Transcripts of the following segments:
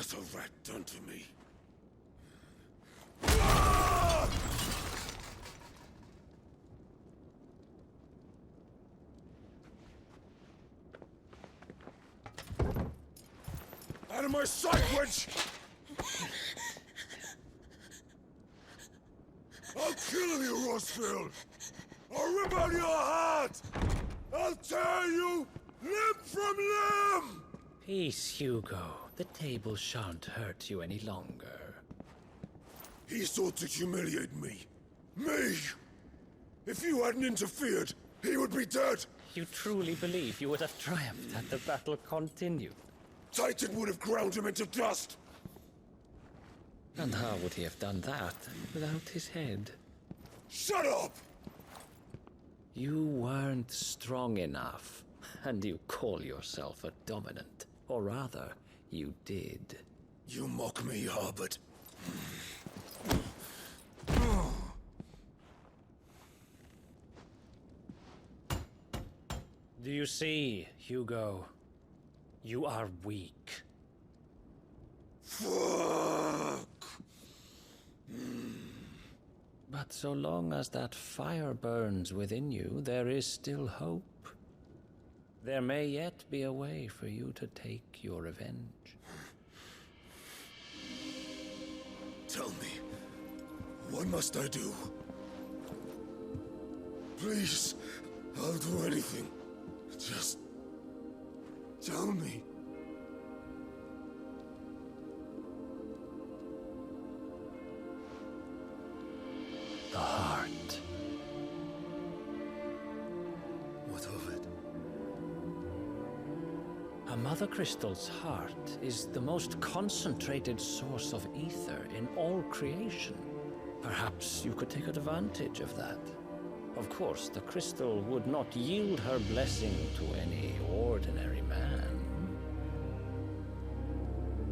has a rat done to me? Out of my sight, witch! I'll kill you, Rosfield! I'll rip out your heart! I'll tear you limb from limb! Peace, Hugo. The table shan't hurt you any longer. He sought to humiliate me. Me! If you hadn't interfered, he would be dead! You truly believe you would have triumphed had the battle continued? Titan would have ground him into dust! And how would he have done that without his head? Shut up! You weren't strong enough, and you call yourself a dominant. Or rather, you did. You mock me, Harbert. Do you see, Hugo? You are weak. Fuck! But so long as that fire burns within you, there is still hope. There may yet be a way for you to take your revenge. Tell me, what must I do? Please, I'll do anything. Just tell me. The heart. What of it? A Mother Crystal's heart is the most concentrated source of ether in all creation. Perhaps you could take advantage of that. Of course, the crystal would not yield her blessing to any ordinary man.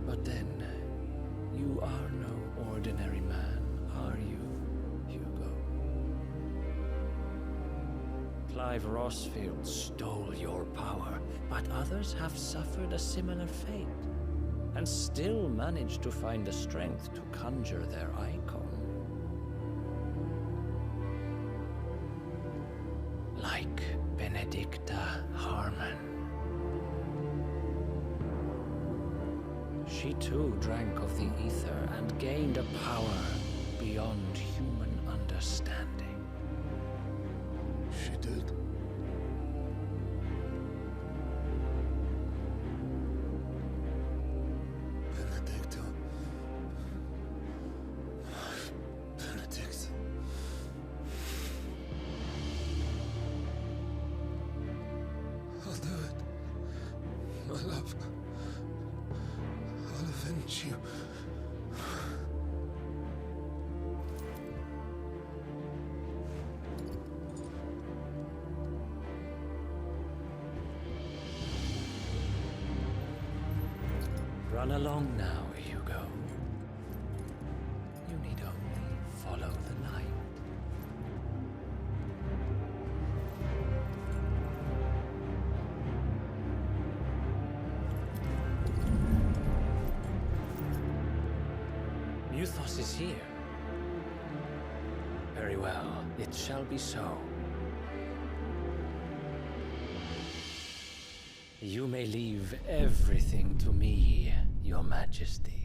But then, you are no ordinary man, are you, Hugo? Clive Rosfield stole your power, but others have suffered a similar fate, and still managed to find the strength to conjure their icon. Like Benedicta Harmon. She too drank of the ether and gained a power beyond human understanding. She did. Benedicta. Benedict. I'll do it. My love. I'll avenge you. Run along now, Hugo. You need only follow the light. Muthos is here. Very well, it shall be so. You may leave everything to me, Your Majesty.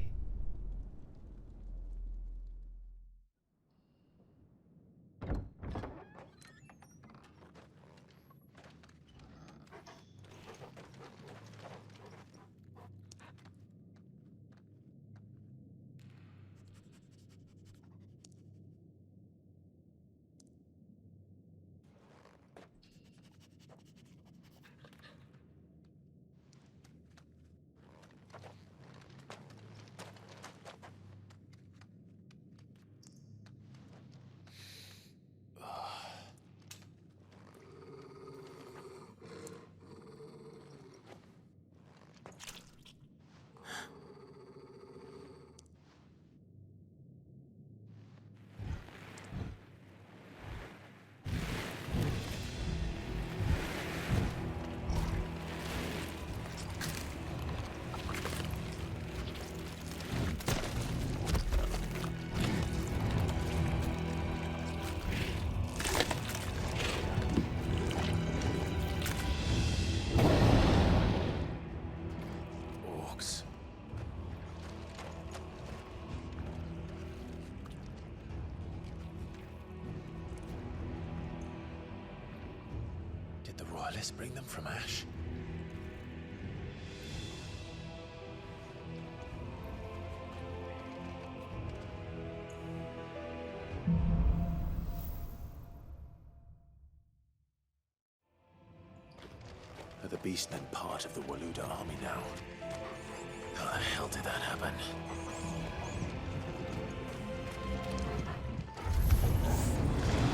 Did the Royalists bring them from Ash? Are the Beastmen part of the Waluda army now? How the hell did that happen?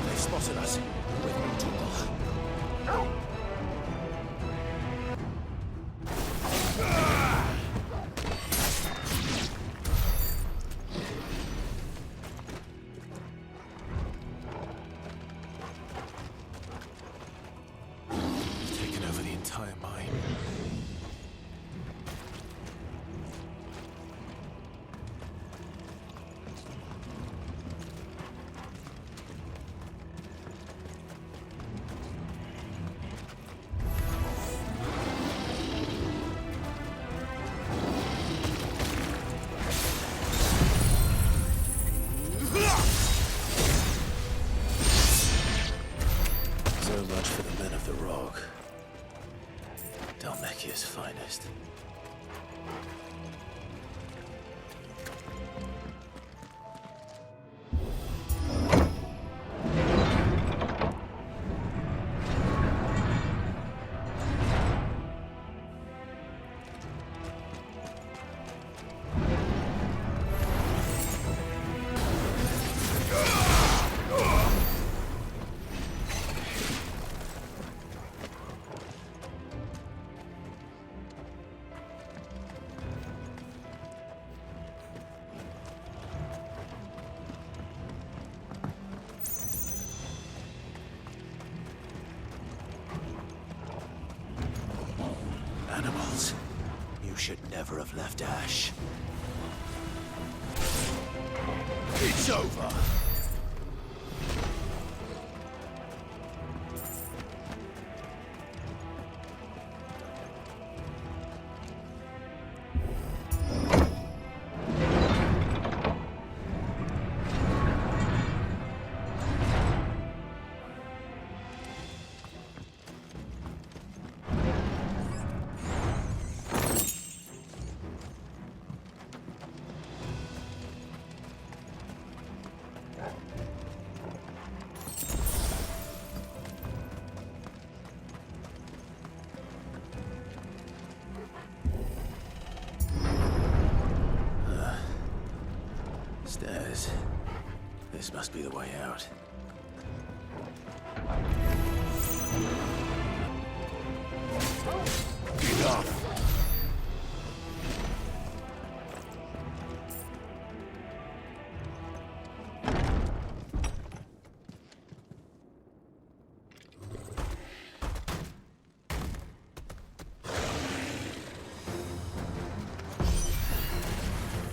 They spotted us. With me, Torgal. We've taken over the entire mine. So much for the men of the Rock. Dhalmekia's finest. Animals. You should never have left Ash. It's over! Stairs. This must be the way out. Enough!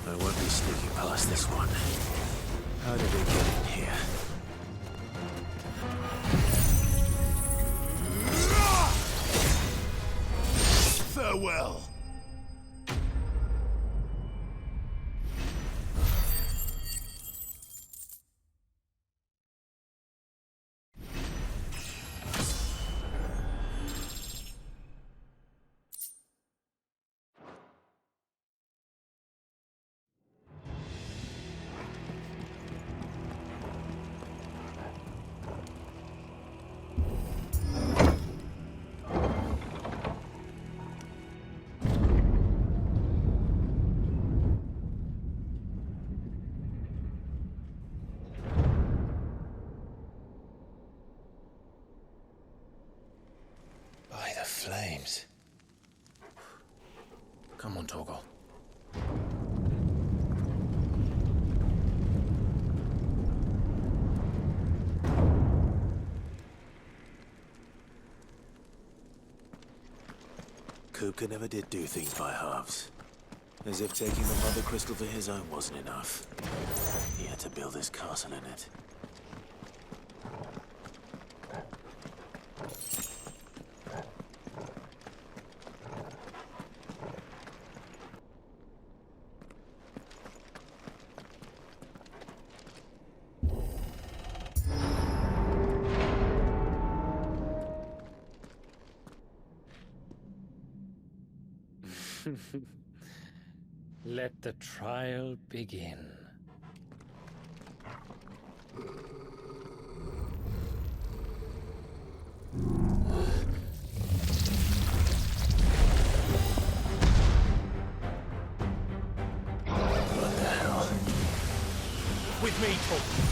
I won't be sneaking past this one. How did we get in here? Farewell! By the flames. Come on, Torgal. Kupka never did do things by halves. As if taking the Mother Crystal for his own wasn't enough. He had to build his castle in it. Let the trial begin. What the hell? With me, Torque.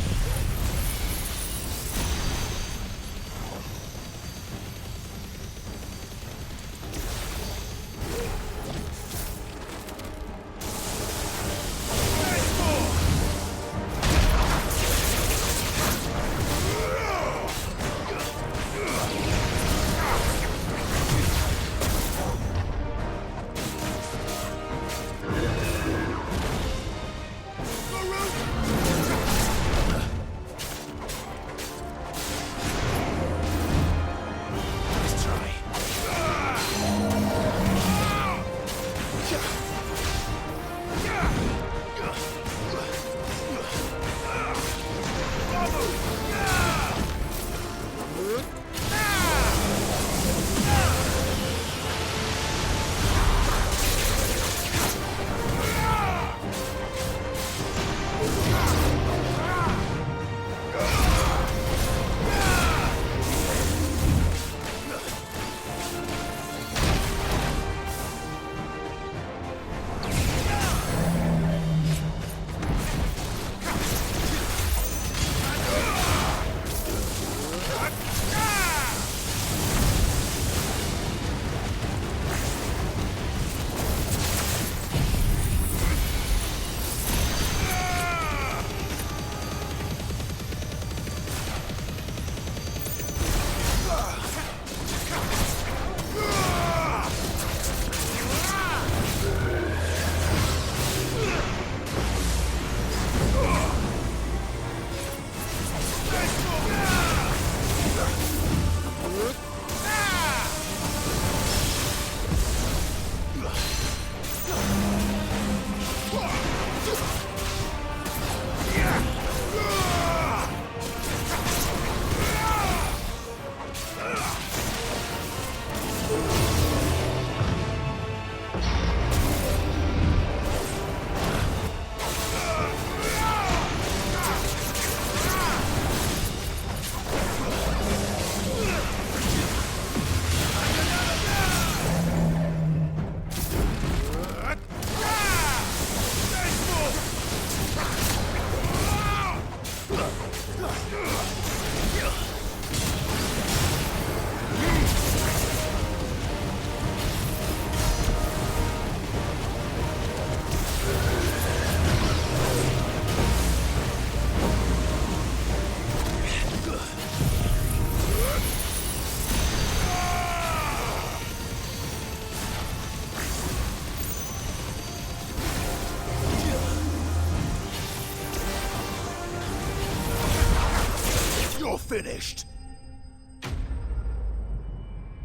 Finished!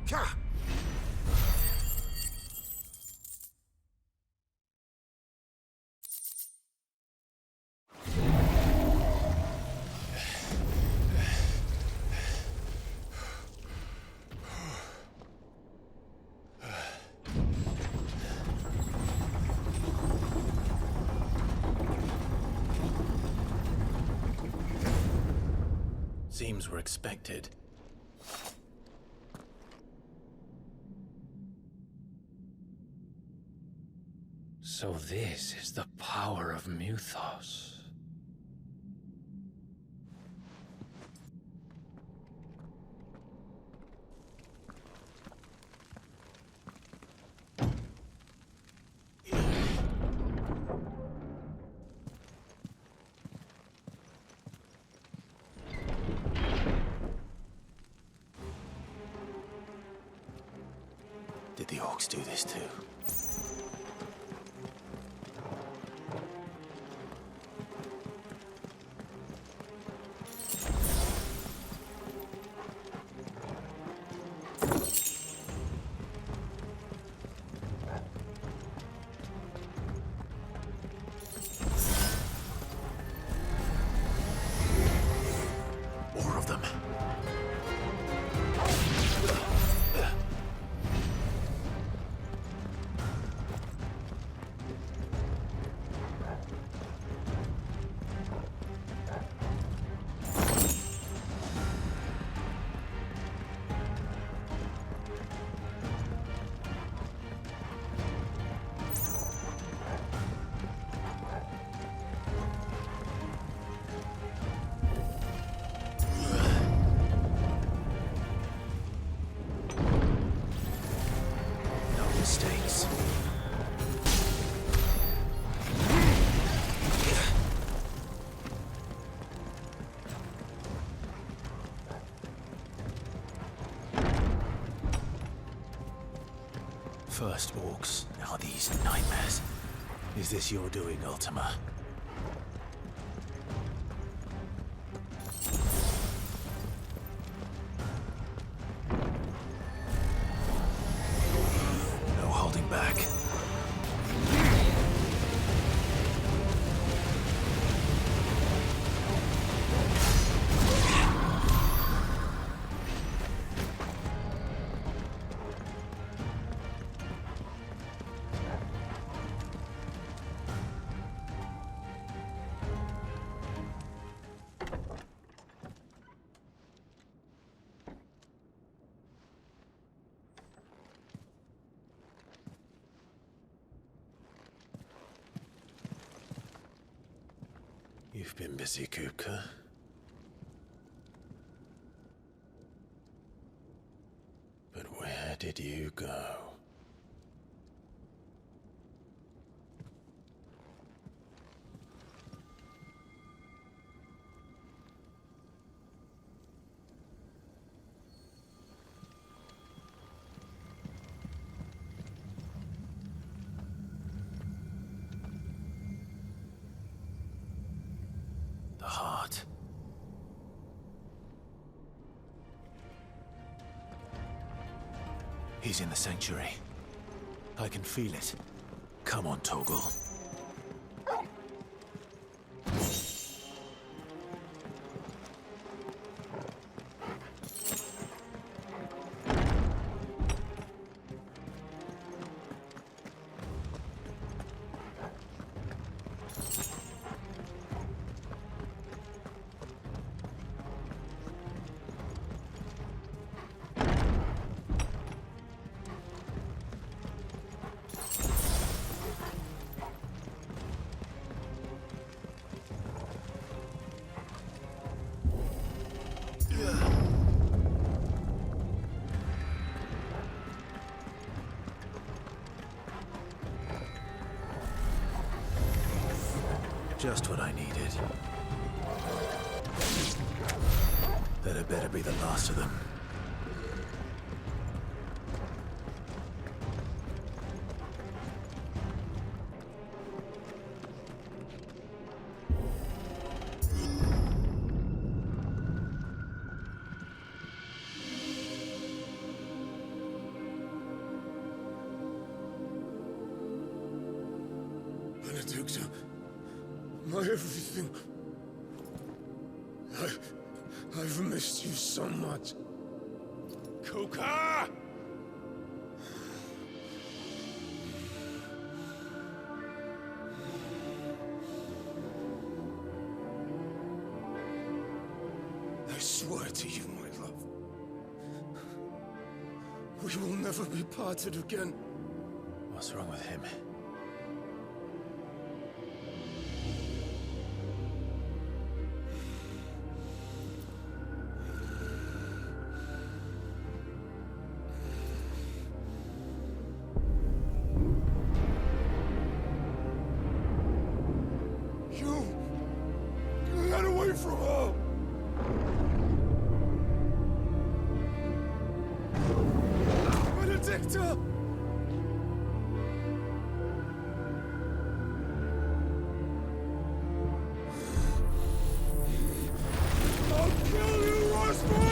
Ka! Seems we're expected. So this is the power of Muthos. Did the orcs do this too? More of them. First orcs, now these nightmares. Is this your doing, Ultima? No holding back. You've been busy, Kupka. But where did you go? The heart. He's in the sanctuary. I can feel it. Come on, Torgal. Just what I needed. That had better be the last of them. Benedikta, my everything. I've missed you so much. Kupka! I swear to you, my love. We will never be parted again. What's wrong with him? Get away from her! Benedikta! I'll kill you, Roswell!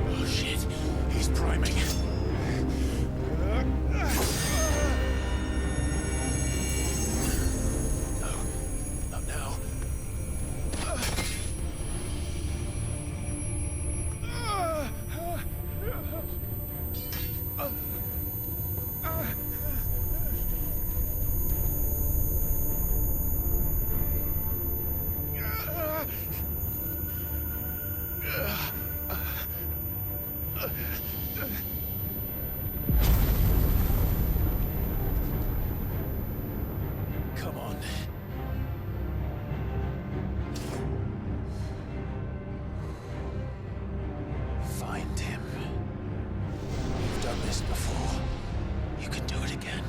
Oh shit, he's priming. Not now. Come on. Find him. You've done this before. You can do it again.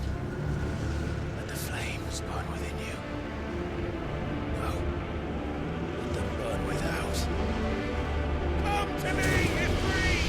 Let the flames burn within you. No. enemy is free!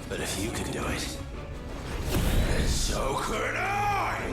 But if you can do it, then so could I!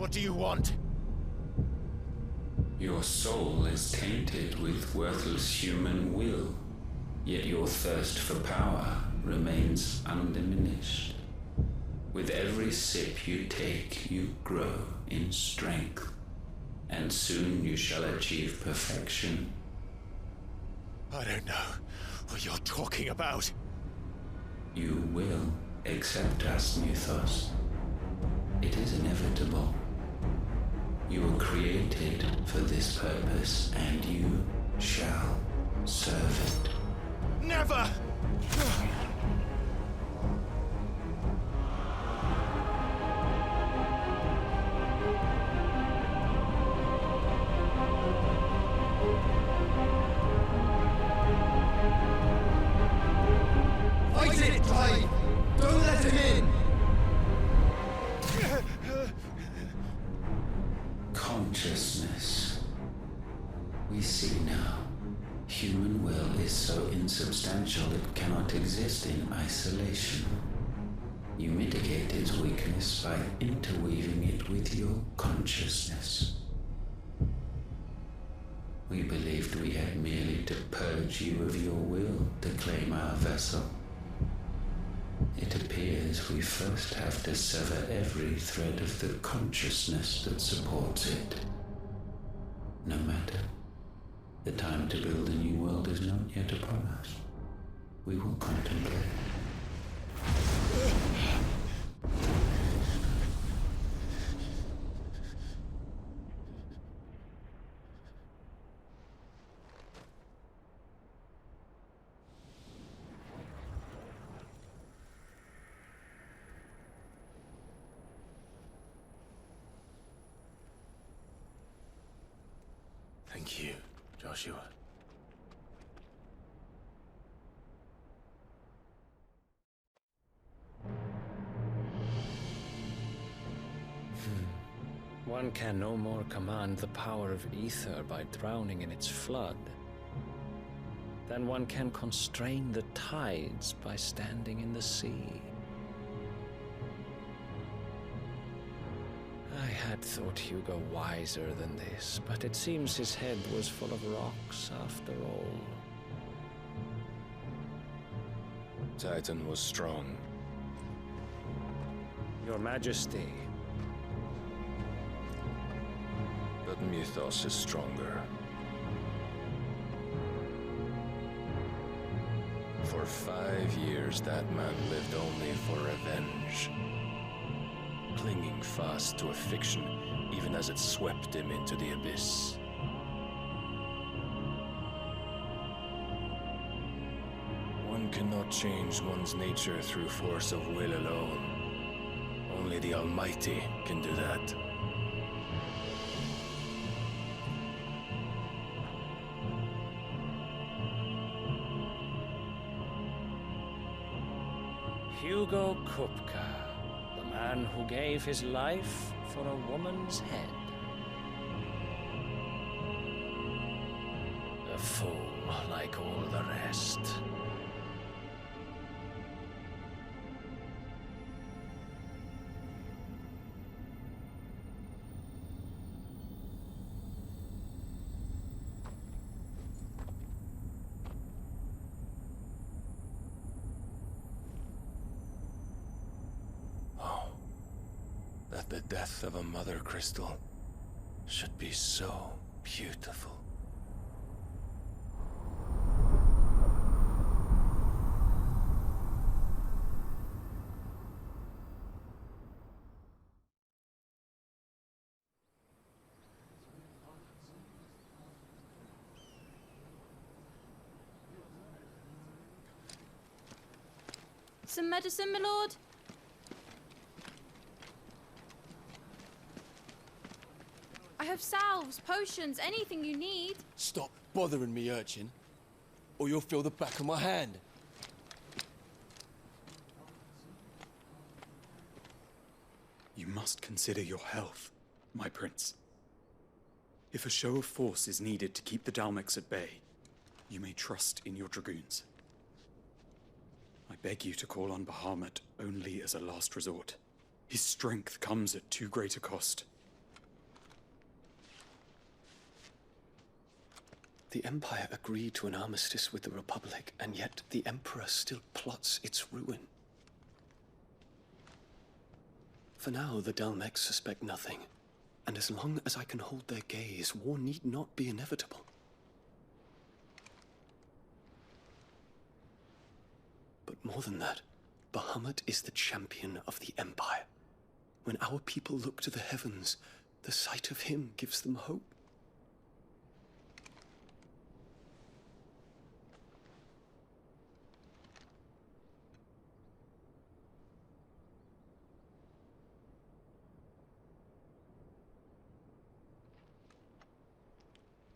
What do you want? Your soul is tainted with worthless human will, yet your thirst for power remains undiminished. With every sip you take, you grow in strength, and soon you shall achieve perfection. I don't know what you're talking about. You will accept us, Mythos. It is inevitable. You were created for this purpose, and you shall serve it. Never! Fight it, Clive! Don't let him in! Consciousness. We see now. Human will is so insubstantial it cannot exist in isolation. You mitigate its weakness by interweaving it with your consciousness. We believed we had merely to purge you of your will to claim our vessel. It appears we first have to sever every thread of the consciousness that supports it. No matter. The time to build a new world is not yet upon us. We will contemplate. Thank you, Joshua. One can no more command the power of ether by drowning in its flood than one can constrain the tides by standing in the sea. I had thought Hugo wiser than this, but it seems his head was full of rocks after all. Titan was strong. Your Majesty. But Mythos is stronger. For 5 years, that man lived only for revenge. Clinging fast to a fiction, even as it swept him into the abyss. One cannot change one's nature through force of will alone. Only the Almighty can do that. Hugo Kupka, the man who gave his life for a woman's head. A fool like all the rest. That the death of a mother crystal should be so beautiful. Some medicine, my lord? I have salves, potions, anything you need. Stop bothering me, urchin, or you'll feel the back of my hand. You must consider your health, my prince. If a show of force is needed to keep the Dalmex at bay, you may trust in your dragoons. I beg you to call on Bahamut only as a last resort. His strength comes at too great a cost. The Empire agreed to an armistice with the Republic, and yet the Emperor still plots its ruin. For now, the Dalmex suspect nothing, and as long as I can hold their gaze, war need not be inevitable. But more than that, Bahamut is the champion of the Empire. When our people look to the heavens, the sight of him gives them hope.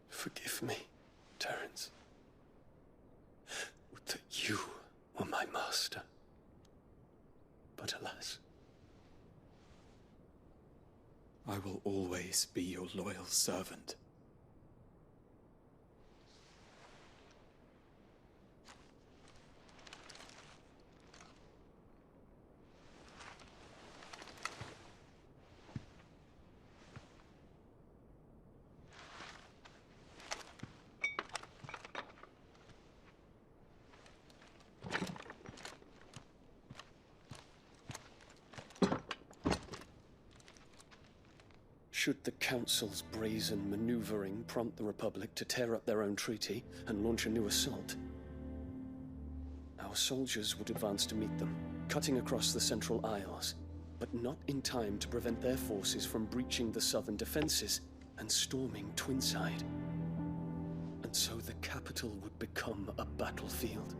Forgive me, Terence. Would that you were my master. But alas. I will always be your loyal servant. Should the Council's brazen maneuvering prompt the Republic to tear up their own treaty and launch a new assault, our soldiers would advance to meet them, cutting across the Central Isles, but not in time to prevent their forces from breaching the southern defenses and storming Twinside. And so the capital would become a battlefield.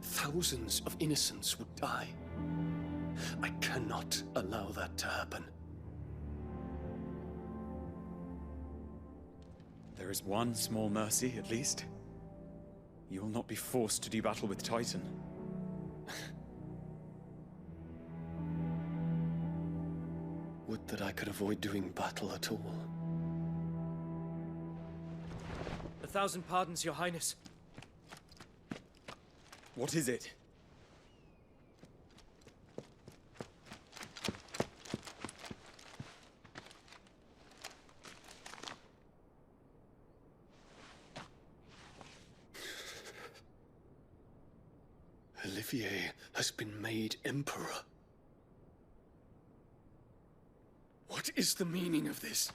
Thousands of innocents would die. I cannot allow that to happen. There is one small mercy, at least. You will not be forced to do battle with Titan. Would that I could avoid doing battle at all. 1,000 pardons, Your Highness. What is it? Olivier has been made Emperor. What is the meaning of this?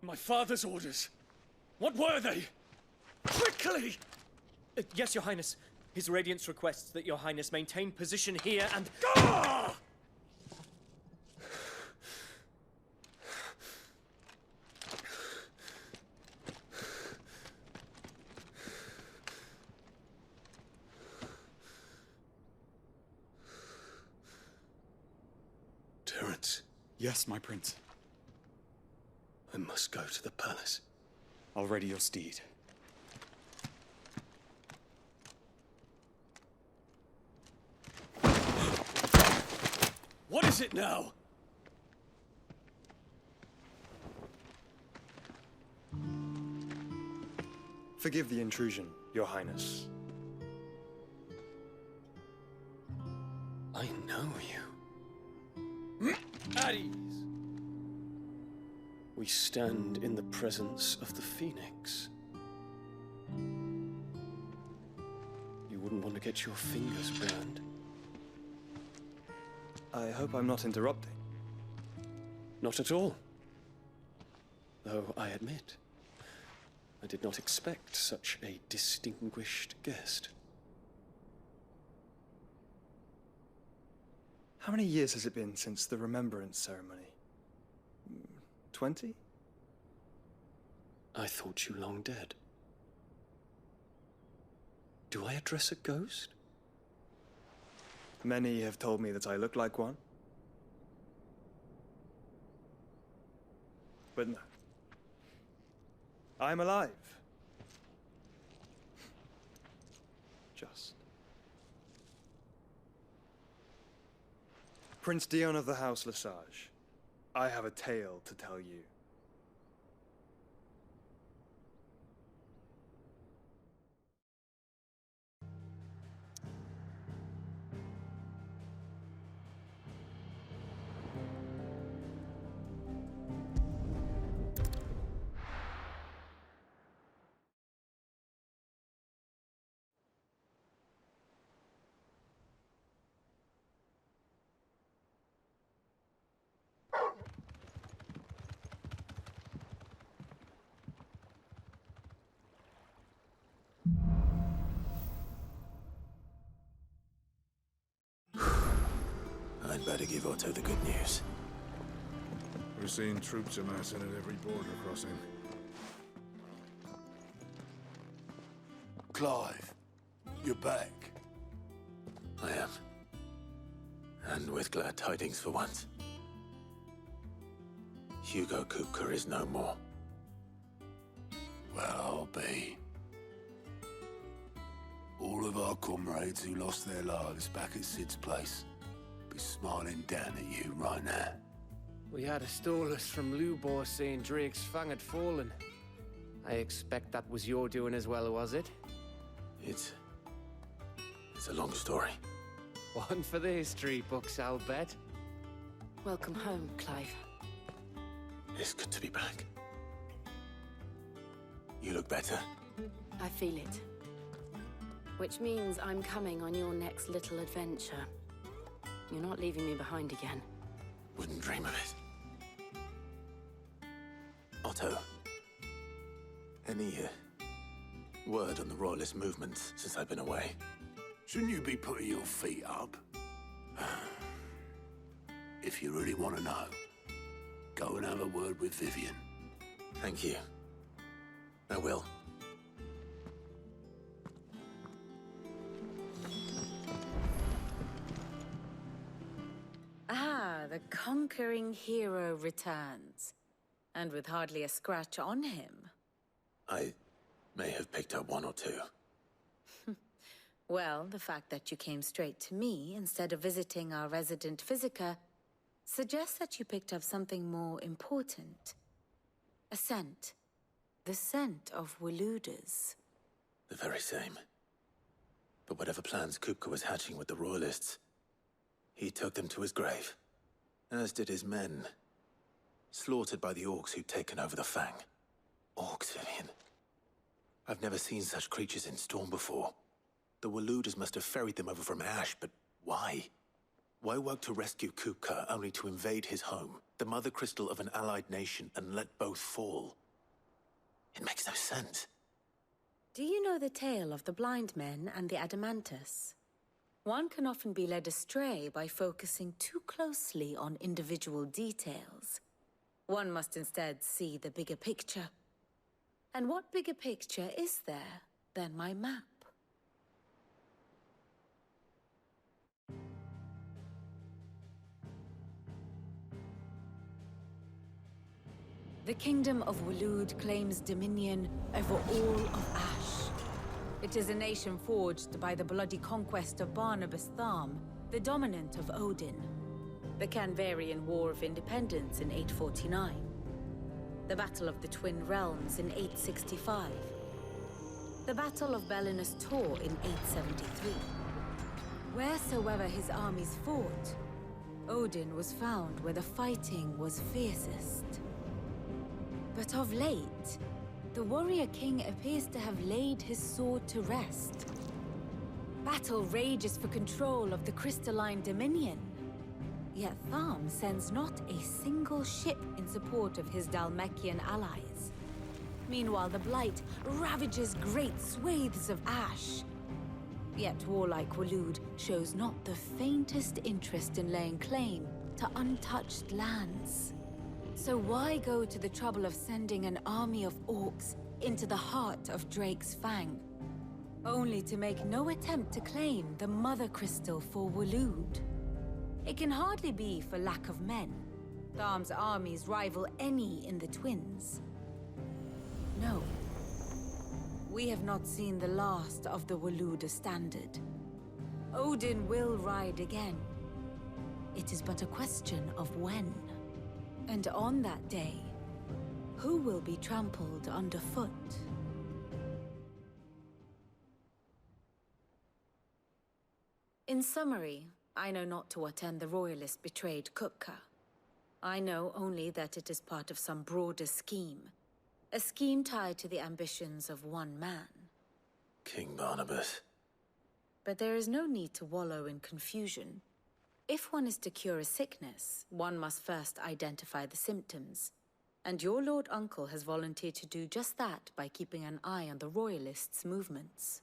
My father's orders. What were they? Quickly! Yes, Your Highness. His Radiance requests that Your Highness maintain position here and... Ah! Terence. Yes, my prince. I must go to the palace. I'll ready your steed. What is it now? Forgive the intrusion, Your Highness. I know you. At ease. We stand in the presence of the Phoenix. You wouldn't want to get your fingers burned. I hope I'm not interrupting. Not at all. Though I admit, I did not expect such a distinguished guest. How many years has it been since the Remembrance ceremony? 20? I thought you long dead. Do I address a ghost? Many have told me that I look like one. But no. I'm alive. Just. Prince Dion of the House Lesage, I have a tale to tell you. I'd better give Otto the good news. We're seeing troops amassing at every border crossing. Clive, you're back. I am. And with glad tidings for once. Hugo Kupka is no more. Well, I'll be. All of our comrades who lost their lives back at Sid's place be smiling down at you right now. We had a stolus from Lubor saying Drake's Fang had fallen. I expect that was your doing as well, was it? It's a long story. One for the history books, I'll bet. Welcome home, Clive. It's good to be back. You look better. I feel it. Which means I'm coming on your next little adventure. You're not leaving me behind again. Wouldn't dream of it. Otto, any word on the Royalist movement since I've been away? Shouldn't you be putting your feet up? If you really want to know, go and have a word with Vivian. Thank you. I will. Ah, the conquering hero returns. And with hardly a scratch on him. I may have picked up one or two. Well, the fact that you came straight to me instead of visiting our resident Physica suggests that you picked up something more important. A scent. The scent of Waludas. The very same. But whatever plans Kupka was hatching with the Royalists, he took them to his grave. As did his men. Slaughtered by the orcs who'd taken over the Fang. Orcs, Vivian. I've never seen such creatures in Storm before. The Waludas must have ferried them over from Ash, but why? Why work to rescue Kupka only to invade his home, the mother crystal of an allied nation, and let both fall? It makes no sense. Do you know the tale of the blind men and the Adamantus? One can often be led astray by focusing too closely on individual details. One must instead see the bigger picture. And what bigger picture is there than my map? The Kingdom of Waloed claims dominion over all of Ash. It is a nation forged by the bloody conquest of Barnabas Tharm, the dominant of Odin. The Canvarian War of Independence in 849. The Battle of the Twin Realms in 865. The Battle of Belinus Tor in 873. Wheresoever his armies fought, Odin was found where the fighting was fiercest. But of late, the warrior king appears to have laid his sword to rest. Battle rages for control of the crystalline dominion. Yet Tharm sends not a single ship in support of his Dhalmekian allies. Meanwhile, the Blight ravages great swathes of Ash. Yet warlike Waloed shows not the faintest interest in laying claim to untouched lands. So why go to the trouble of sending an army of orcs into the heart of Drake's Fang, only to make no attempt to claim the Mother Crystal for Waloed? It can hardly be for lack of men. Tharm's armies rival any in the Twins. No. We have not seen the last of the Waluda standard. Odin will ride again. It is but a question of when. And on that day, who will be trampled underfoot? In summary, I know not to what end the Royalists betrayed Kupka. I know only that it is part of some broader scheme. A scheme tied to the ambitions of one man. King Barnabas. But there is no need to wallow in confusion. If one is to cure a sickness, one must first identify the symptoms. And your Lord Uncle has volunteered to do just that by keeping an eye on the Royalists' movements.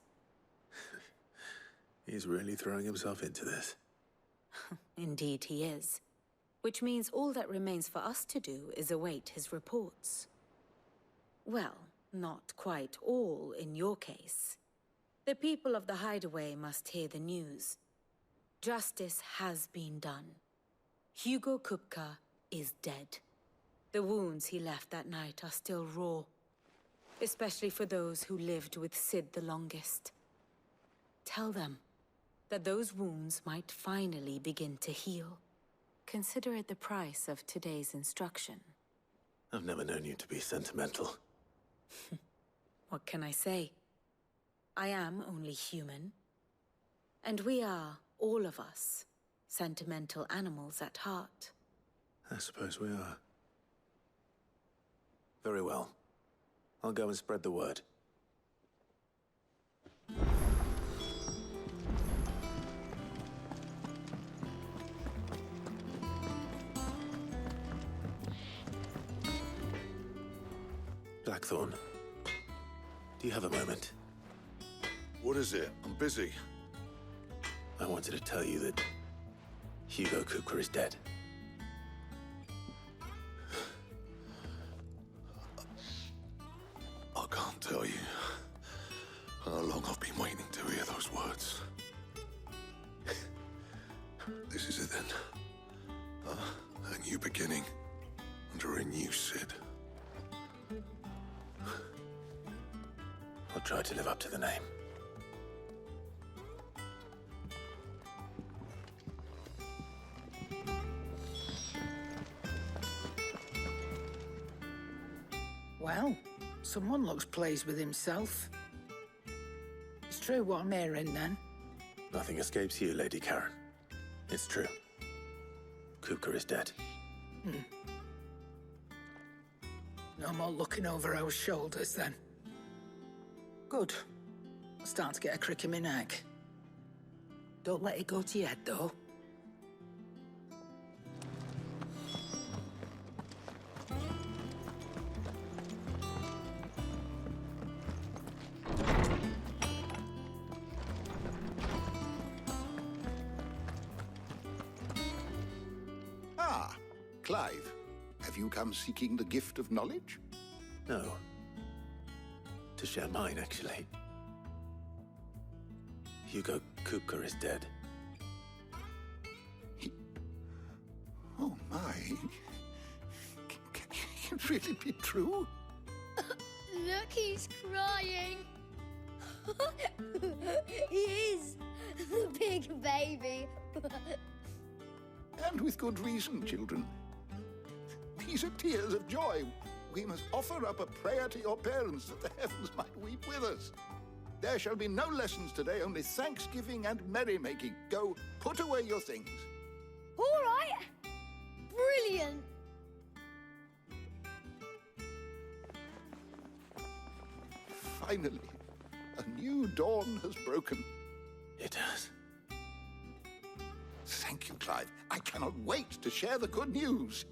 He's really throwing himself into this. Indeed he is. Which means all that remains for us to do is await his reports. Well, not quite all in your case. The people of the Hideaway must hear the news. Justice has been done. Hugo Kupka is dead. The wounds he left that night are still raw, especially for those who lived with Sid the longest. Tell them that those wounds might finally begin to heal. Consider it the price of today's instruction. I've never known you to be sentimental. What can I say? I am only human. And we are, all of us, sentimental animals at heart. I suppose we are. Very well. I'll go and spread the word. Blackthorn, do you have a moment? What is it? I'm busy. I wanted to tell you that Hugo Kupka is dead. I can't tell you how long I've been waiting to hear those words. This is it then. A new beginning under a new Sid. I'll try to live up to the name. Well, someone looks pleased with himself. It's true what I'm hearing, then. Nothing escapes you, Lady Karen. It's true. Kupka is dead. No more looking over our shoulders, then. Good. I'm starting to get a crick in my neck. Don't let it go to your head, though. Ah, Clive. Have you come seeking the gift of knowledge? No. To share mine, actually. Hugo Kupka is dead. Oh, my. Can it really be true? Look, he's crying. He is. The big baby. And with good reason, children. These are tears of joy. We must offer up a prayer to your parents that the heavens might weep with us. There shall be no lessons today, only thanksgiving and merrymaking. Go, put away your things. All right. Brilliant. Finally, a new dawn has broken. It has. Thank you, Clive. I cannot wait to share the good news.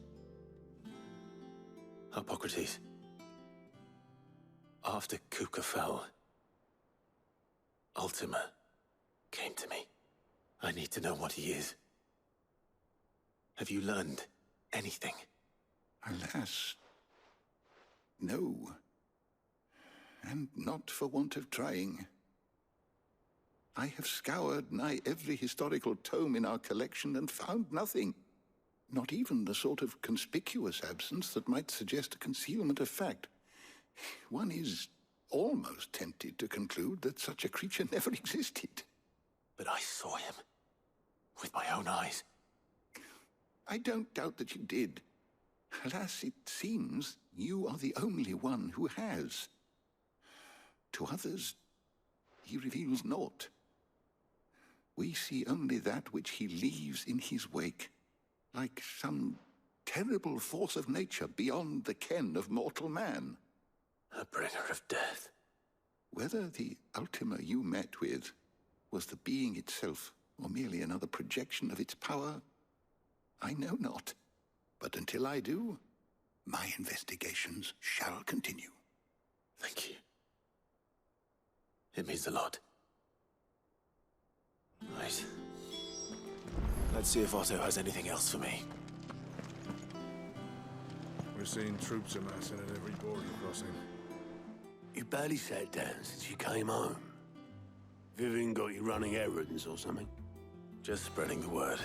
Hippocrates. After Kupka fell, Ultima came to me. I need to know what he is. Have you learned anything? Alas, no. And not for want of trying. I have scoured nigh every historical tome in our collection and found nothing. Not even the sort of conspicuous absence that might suggest a concealment of fact. One is almost tempted to conclude that such a creature never existed. But I saw him. With my own eyes. I don't doubt that you did. Alas, it seems you are the only one who has. To others, he reveals naught. We see only that which he leaves in his wake, like some terrible force of nature beyond the ken of mortal man. A bringer of death. Whether the Ultima you met with was the being itself, or merely another projection of its power, I know not. But until I do, my investigations shall continue. Thank you. It means a lot. Right. Let's see if Otto has anything else for me. We're seeing troops amassing at every border crossing. You barely sat down since you came home. Vivian got you running errands or something? Just spreading the word.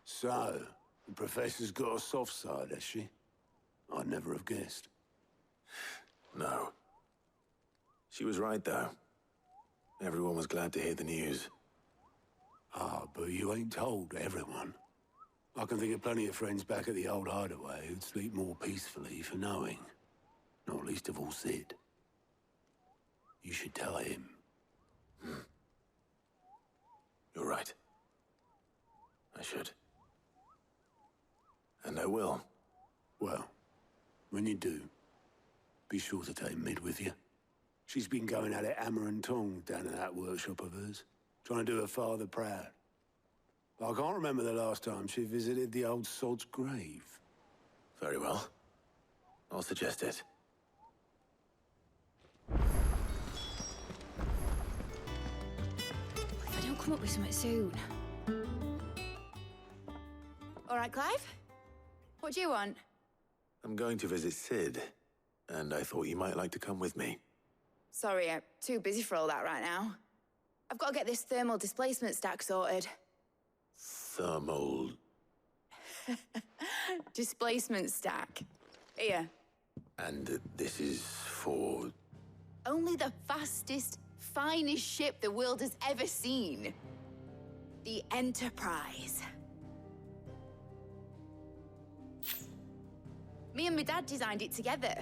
So, the Professor's got a soft side, has she? I'd never have guessed. No. She was right, though. Everyone was glad to hear the news. Ah, but you ain't told everyone. I can think of plenty of friends back at the old hideaway who'd sleep more peacefully for knowing. Not least of all Sid. You should tell him. You're right. I should. And I will. Well, when you do, be sure to take Mid with you. She's been going at it hammer and tongs down in that workshop of hers, trying to do her father proud. I can't remember the last time she visited the old sod's grave. Very well. I'll suggest it. If I don't come up with something soon. All right, Clive? What do you want? I'm going to visit Sid, and I thought you might like to come with me. Sorry, I'm too busy for all that right now. I've got to get this thermal displacement stack sorted. Thermal... Displacement stack. Here. And this is for... Only the fastest, finest ship the world has ever seen. The Enterprise. Me and my dad designed it together.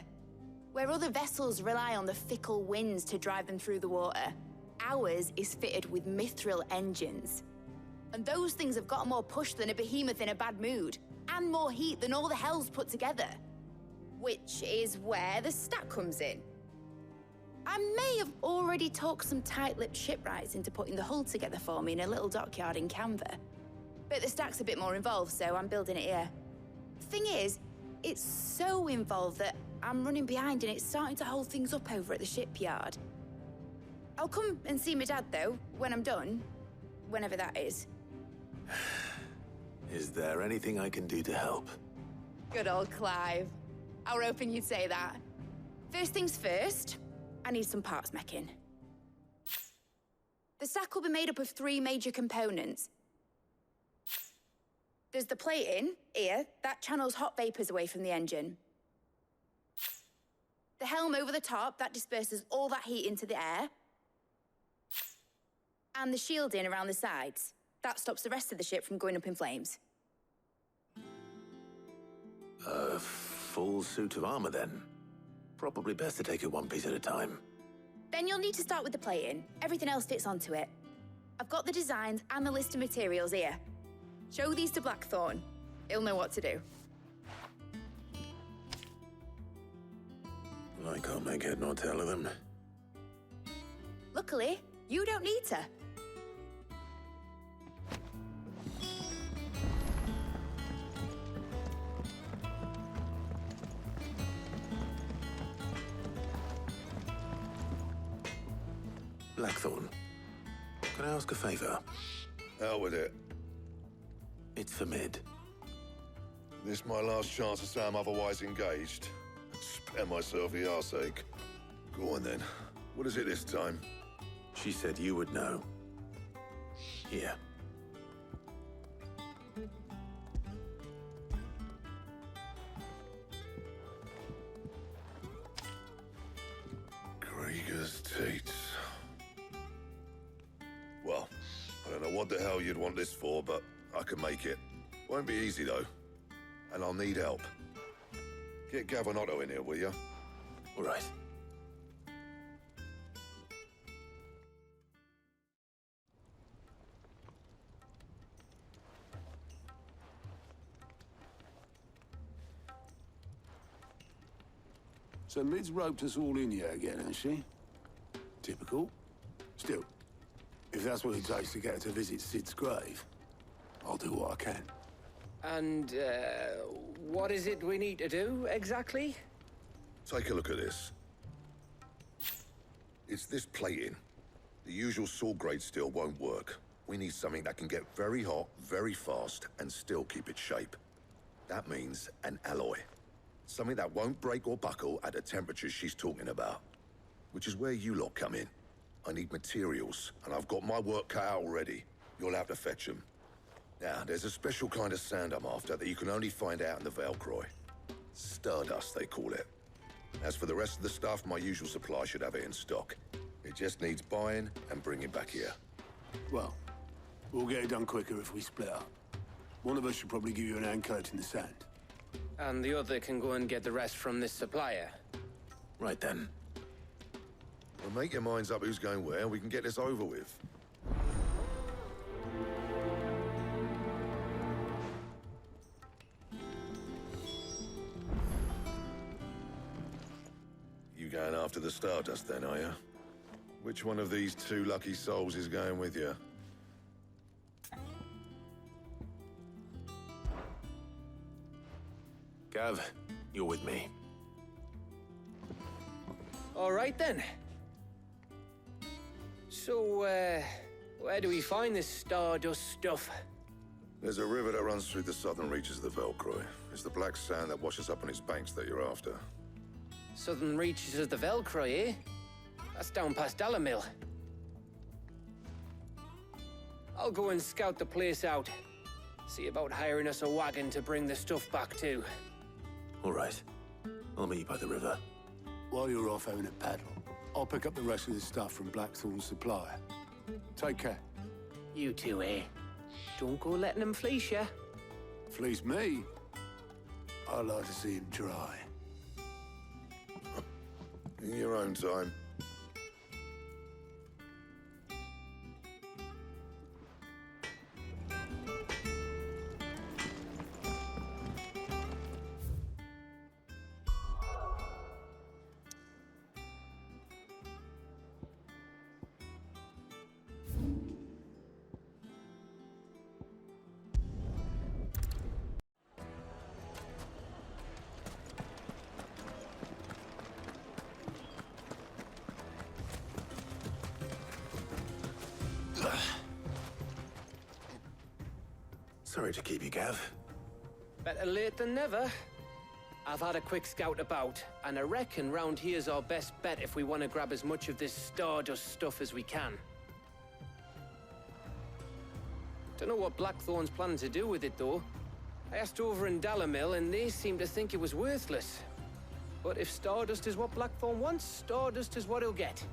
Where other vessels rely on the fickle winds to drive them through the water, ours is fitted with mithril engines. And those things have got more push than a behemoth in a bad mood, and more heat than all the hells put together. Which is where the stack comes in. I may have already talked some tight-lipped shipwrights into putting the hull together for me in a little dockyard in Canva. But the stack's a bit more involved, so I'm building it here. Thing is, it's so involved that I'm running behind and it's starting to hold things up over at the shipyard. I'll come and see my dad, though, when I'm done. Whenever that is. Is there anything I can do to help? Good old Clive. I were hoping you'd say that. First things first, I need some parts meching. The stack will be made up of 3 major components. There's the plating, here, that channels hot vapors away from the engine. The helm over the top, that disperses all that heat into the air. And the shielding around the sides. That stops the rest of the ship from going up in flames. A full suit of armor, then. Probably best to take it one piece at a time. Then you'll need to start with the plating. Everything else fits onto it. I've got the designs and the list of materials here. Show these to Blackthorn. He'll know what to do. I can't make head nor tail of them. Luckily, you don't need to. Blackthorn, can I ask a favor? Hell with it. It's for Mid. This my last chance to say I'm otherwise engaged. Spare myself the arseache. Go on then. What is it this time? She said you would know. Here. Krieger's Teats. Well, I don't know what the hell you'd want this for, but I can make it. Won't be easy, though. And I'll need help. Get Gavin Otto in here, will you? All right. So Mid's roped us all in here again, has she? Typical. Still, if that's what it takes to get her to visit Sid's grave, I'll do what I can. And, what is it we need to do, exactly? Take a look at this. It's this plating. The usual sword-grade steel won't work. We need something that can get very hot, very fast, and still keep its shape. That means an alloy. Something that won't break or buckle at the temperatures she's talking about. Which is where you lot come in. I need materials, and I've got my work cut out already. You'll have to fetch them. Now, there's a special kind of sand I'm after that you can only find out in the Velcroy. Stardust, they call it. As for the rest of the stuff, my usual supply should have it in stock. It just needs buying and bringing back here. Well, we'll get it done quicker if we split up. One of us should probably give you an hand coat in the sand. And the other can go and get the rest from this supplier. Right then. Well, make your minds up who's going where, and we can get this over with. You going after the Stardust then, are you? Which one of these two lucky souls is going with you? Gav, you're with me. All right then. So, where do we find this Stardust stuff? There's a river that runs through the southern reaches of the Velcroy. It's the black sand that washes up on its banks that you're after. Southern reaches of the Velcroy, eh? That's down past Dalamil. I'll go and scout the place out. See about hiring us a wagon to bring the stuff back to. All right. I'll meet you by the river. While you're off having a paddle, I'll pick up the rest of the stuff from Blackthorn's supplier. Take care. You two, eh? Don't go letting him fleece ya. Fleece me? I'd like to see him try. In your own time. Sorry to keep you, Gav. Better late than never. I've had a quick scout about, and I reckon round here's our best bet if we want to grab as much of this Stardust stuff as we can. Don't know what Blackthorn's planning to do with it, though. I asked over in Dalamil, and they seem to think it was worthless. But if Stardust is what Blackthorn wants, Stardust is what he'll get.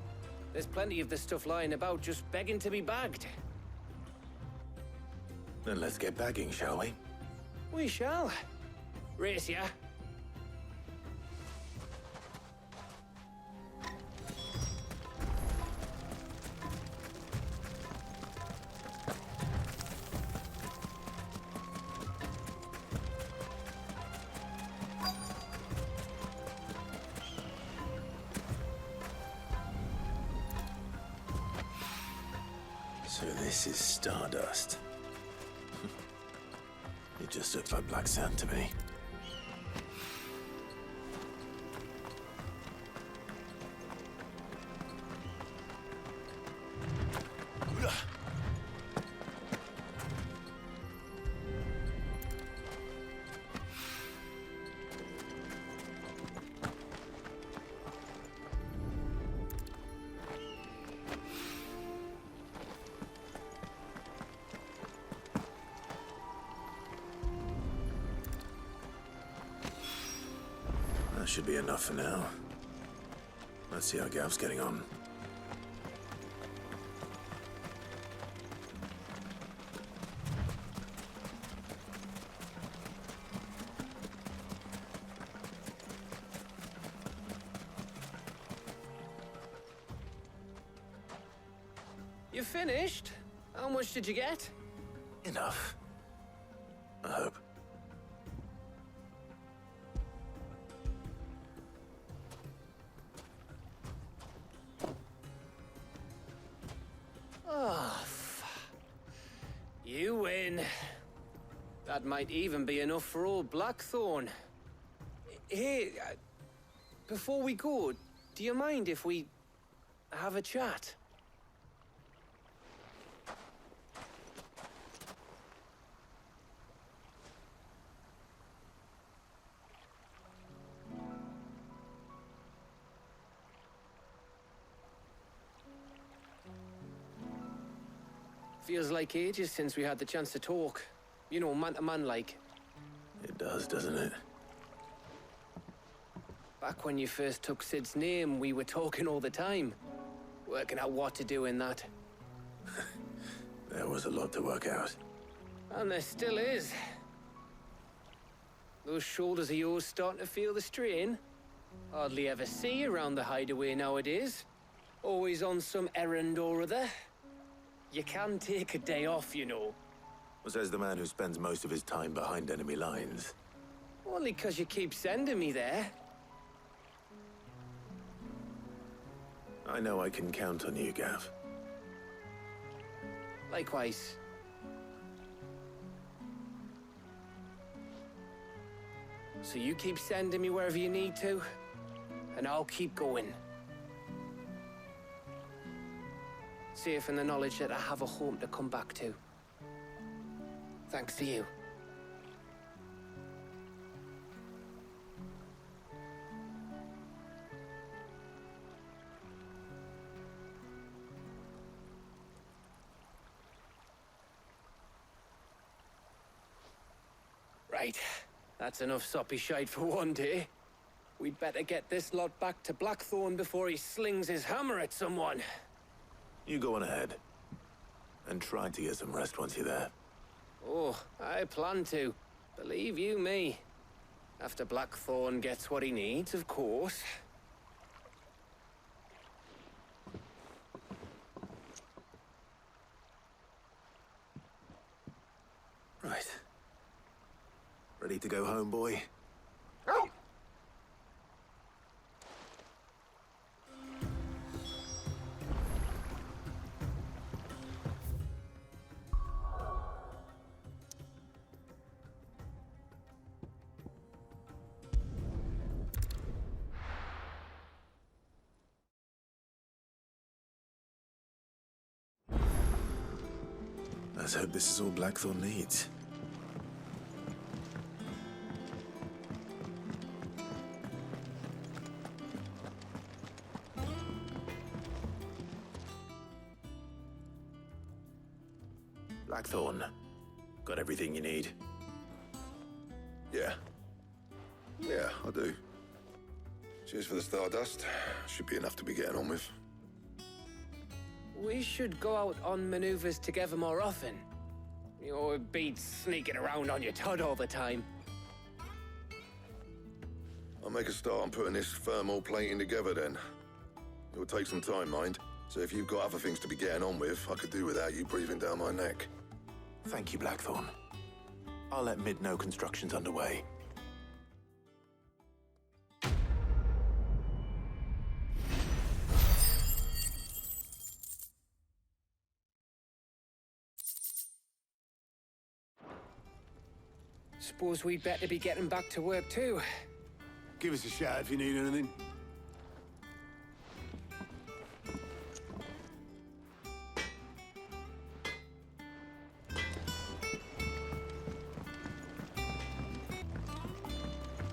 There's plenty of this stuff lying about, just begging to be bagged. Then let's get bagging, shall we? We shall. Race ya. So this is Stardust. It just looks like black sand to me. That should be enough for now. Let's see how Gav's getting on. You finished? How much did you get? Enough. I hope. Oh, you win. That might even be enough for old Blackthorn. Hey, before we go, do you mind if we have a chat? Feels like ages since we had the chance to talk. You know, man to man like. It does, doesn't it? Back when you first took Sid's name, we were talking all the time. Working out what to do in that. There was a lot to work out. And there still is. Those shoulders of yours starting to feel the strain. Hardly ever see you around the hideaway nowadays. Always on some errand or other. You can take a day off, you know. Well, says the man who spends most of his time behind enemy lines. Only 'cause you keep sending me there. I know I can count on you, Gav. Likewise. So you keep sending me wherever you need to, and I'll keep going. Safe in the knowledge that I have a home to come back to. Thanks to you. Right. That's enough soppy shite for one day. We'd better get this lot back to Blackthorn before he slings his hammer at someone. You go on ahead. And try to get some rest once you're there. Oh, I plan to. Believe you me. After Blackthorn gets what he needs, of course. Right. Ready to go home, boy? Let's hope this is all Blackthorn needs. Blackthorn, got everything you need? Yeah. Yeah, I do. Cheers for the Stardust. Should be enough to be getting on with. We should go out on maneuvers together more often. You know, it beats sneaking around on your Todd all the time. I'll make a start on putting this thermal plating together then. It'll take some time, mind. So if you've got other things to be getting on with, I could do without you breathing down my neck. Thank you, Blackthorn. I'll let Mid know construction's underway. Suppose we'd better be getting back to work too. Give us a shout if you need anything.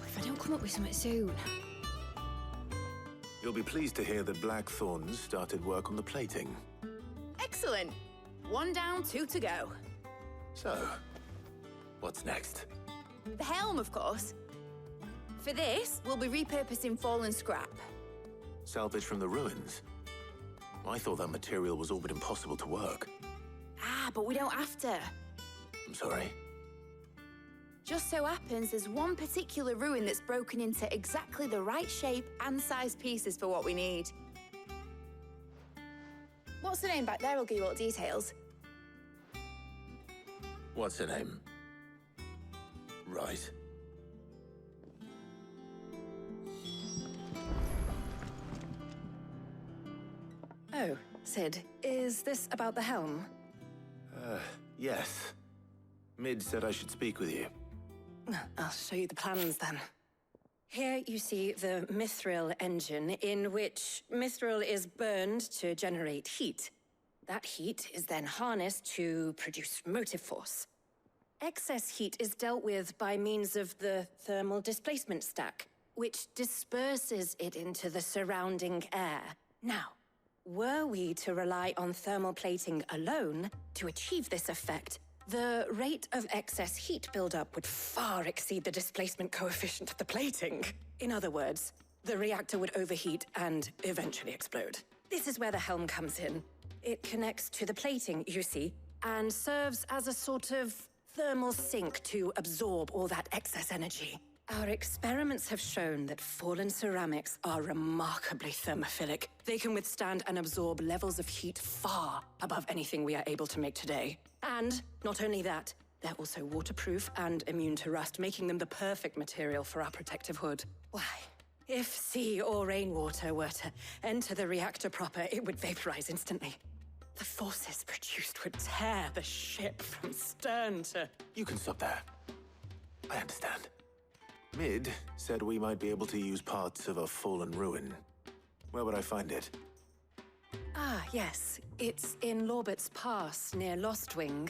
If I don't come up with something soon. You'll be pleased to hear that Blackthorn's started work on the plating. Excellent. 1 down, 2 to go. So, what's next? The helm, of course. For this, we'll be repurposing fallen scrap. Salvage from the ruins? I thought that material was all but impossible to work. Ah, but we don't have to. I'm sorry. Just so happens there's one particular ruin that's broken into exactly the right shape and size pieces for what we need. What's the name back there? I'll give you all the details. What's her name? Right. Oh, Sid, is this about the helm? Yes. Mid said I should speak with you. I'll show you the plans then. Here you see the mithril engine, in which mithril is burned to generate heat. That heat is then harnessed to produce motive force. Excess heat is dealt with by means of the thermal displacement stack, which disperses it into the surrounding air. Now, were we to rely on thermal plating alone to achieve this effect, the rate of excess heat buildup would far exceed the displacement coefficient of the plating. In other words, the reactor would overheat and eventually explode. This is where the helm comes in. It connects to the plating, you see, and serves as a sort of thermal sink to absorb all that excess energy. Our experiments have shown that fallen ceramics are remarkably thermophilic. They can withstand and absorb levels of heat far above anything we are able to make today. And not only that, they're also waterproof and immune to rust, making them the perfect material for our protective hood. Why, if sea or rainwater were to enter the reactor proper, it would vaporize instantly. The forces produced would tear the ship from stern to... You can stop there. I understand. Mid said we might be able to use parts of a fallen ruin. Where would I find it? Ah, yes. It's in Lorbert's Pass, near Lostwing.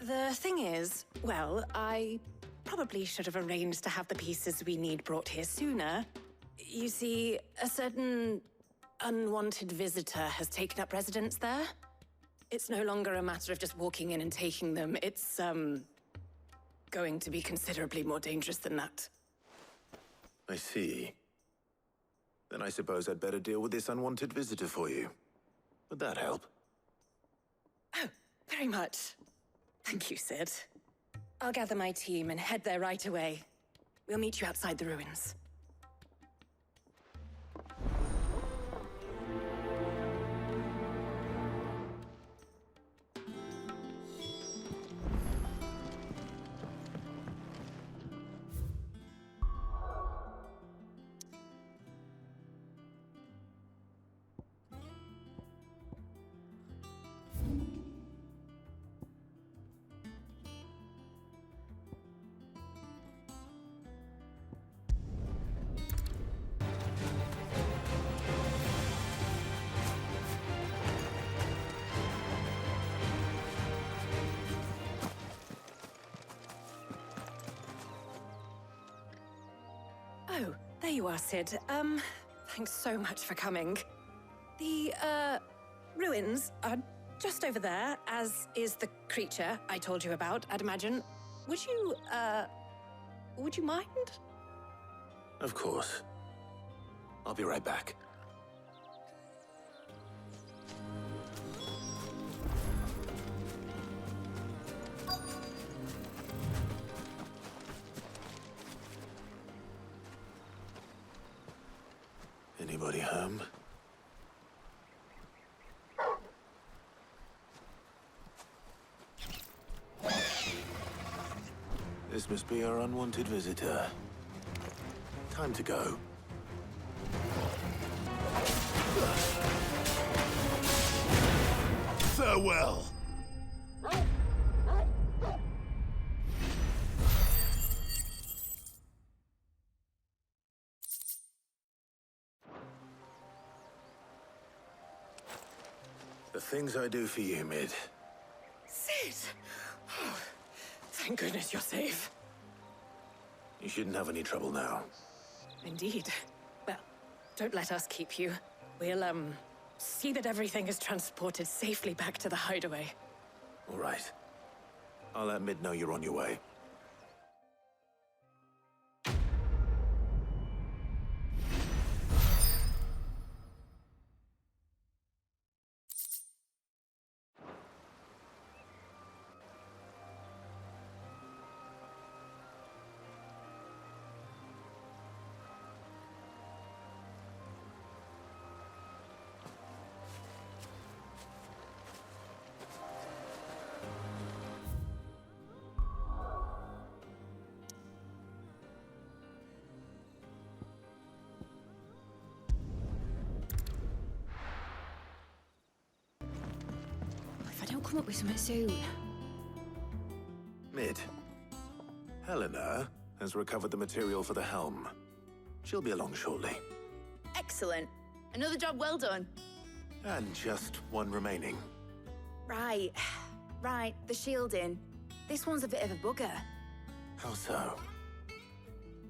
The thing is, well, I probably should have arranged to have the pieces we need brought here sooner. You see, a certain unwanted visitor has taken up residence there. It's no longer a matter of just walking in and taking them. It's, going to be considerably more dangerous than that. I see. Then I suppose I'd better deal with this unwanted visitor for you. Would that help? Oh, very much. Thank you, Sid. I'll gather my team and head there right away. We'll meet you outside the ruins. Oh, there you are, Sid. Thanks so much for coming. The, ruins are just over there, as is the creature I told you about, I'd imagine. Would you mind? Of course. I'll be right back. Anybody home? This must be our unwanted visitor. Time to go. Farewell! The things I do for you, Mid. Sid! Oh, thank goodness you're safe. You shouldn't have any trouble now. Indeed. Well, don't let us keep you. We'll, see that everything is transported safely back to the hideaway. All right. I'll let Mid know you're on your way. Come up with something soon. Mid. Helena has recovered the material for the helm. She'll be along shortly. Excellent. Another job well done. And just one remaining. Right. Right, the shielding. This one's a bit of a bugger. How so?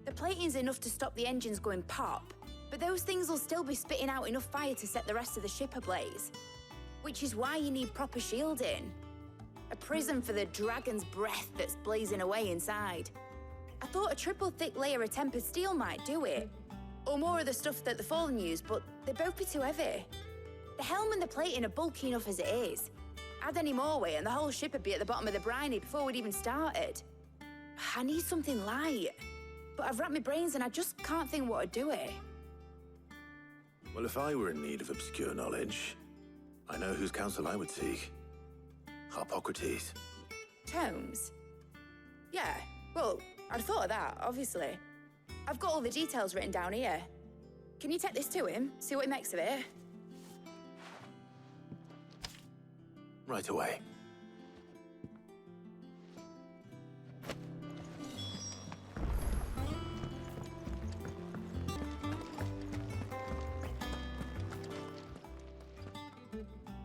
The plating's enough to stop the engines going pop, but those things will still be spitting out enough fire to set the rest of the ship ablaze. Which is why you need proper shielding. A prison for the dragon's breath that's blazing away inside. I thought a triple thick layer of tempered steel might do it. Or more of the stuff that the Fallen use, but they'd both be too heavy. The helm and the plating are bulky enough as it is. Add any more weight and the whole ship would be at the bottom of the briny before we'd even started. I need something light. But I've racked my brains and I just can't think what would do it. Well, if I were in need of obscure knowledge, I know whose counsel I would seek. Harpocrates. Tomes? Yeah, well, I'd thought of that, obviously. I've got all the details written down here. Can you take this to him, see what he makes of it? Right away.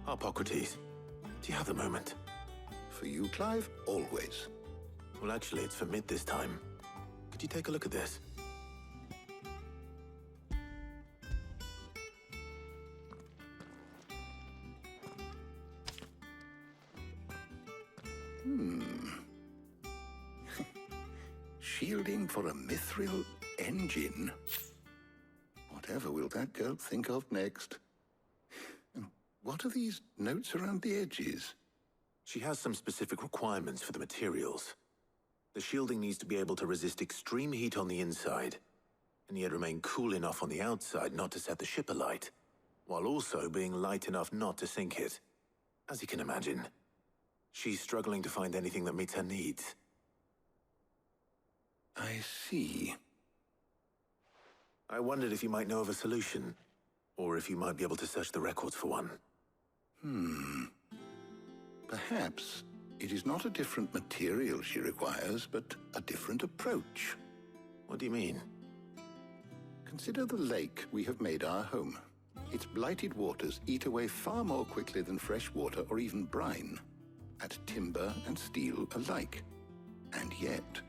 Harpocrates, do you have the moment? For you, Clive, always. Well, actually, it's for mid this time. Could you take a look at this? Shielding for a mithril engine? Whatever will that girl think of next? And what are these notes around the edges? She has some specific requirements for the materials. The shielding needs to be able to resist extreme heat on the inside, and yet remain cool enough on the outside not to set the ship alight, while also being light enough not to sink it. As you can imagine, she's struggling to find anything that meets her needs. I see. I wondered if you might know of a solution, or if you might be able to search the records for one. Perhaps it is not a different material she requires, but a different approach. What do you mean? Consider the lake we have made our home. Its blighted waters eat away far more quickly than fresh water or even brine, at timber and steel alike. And yet,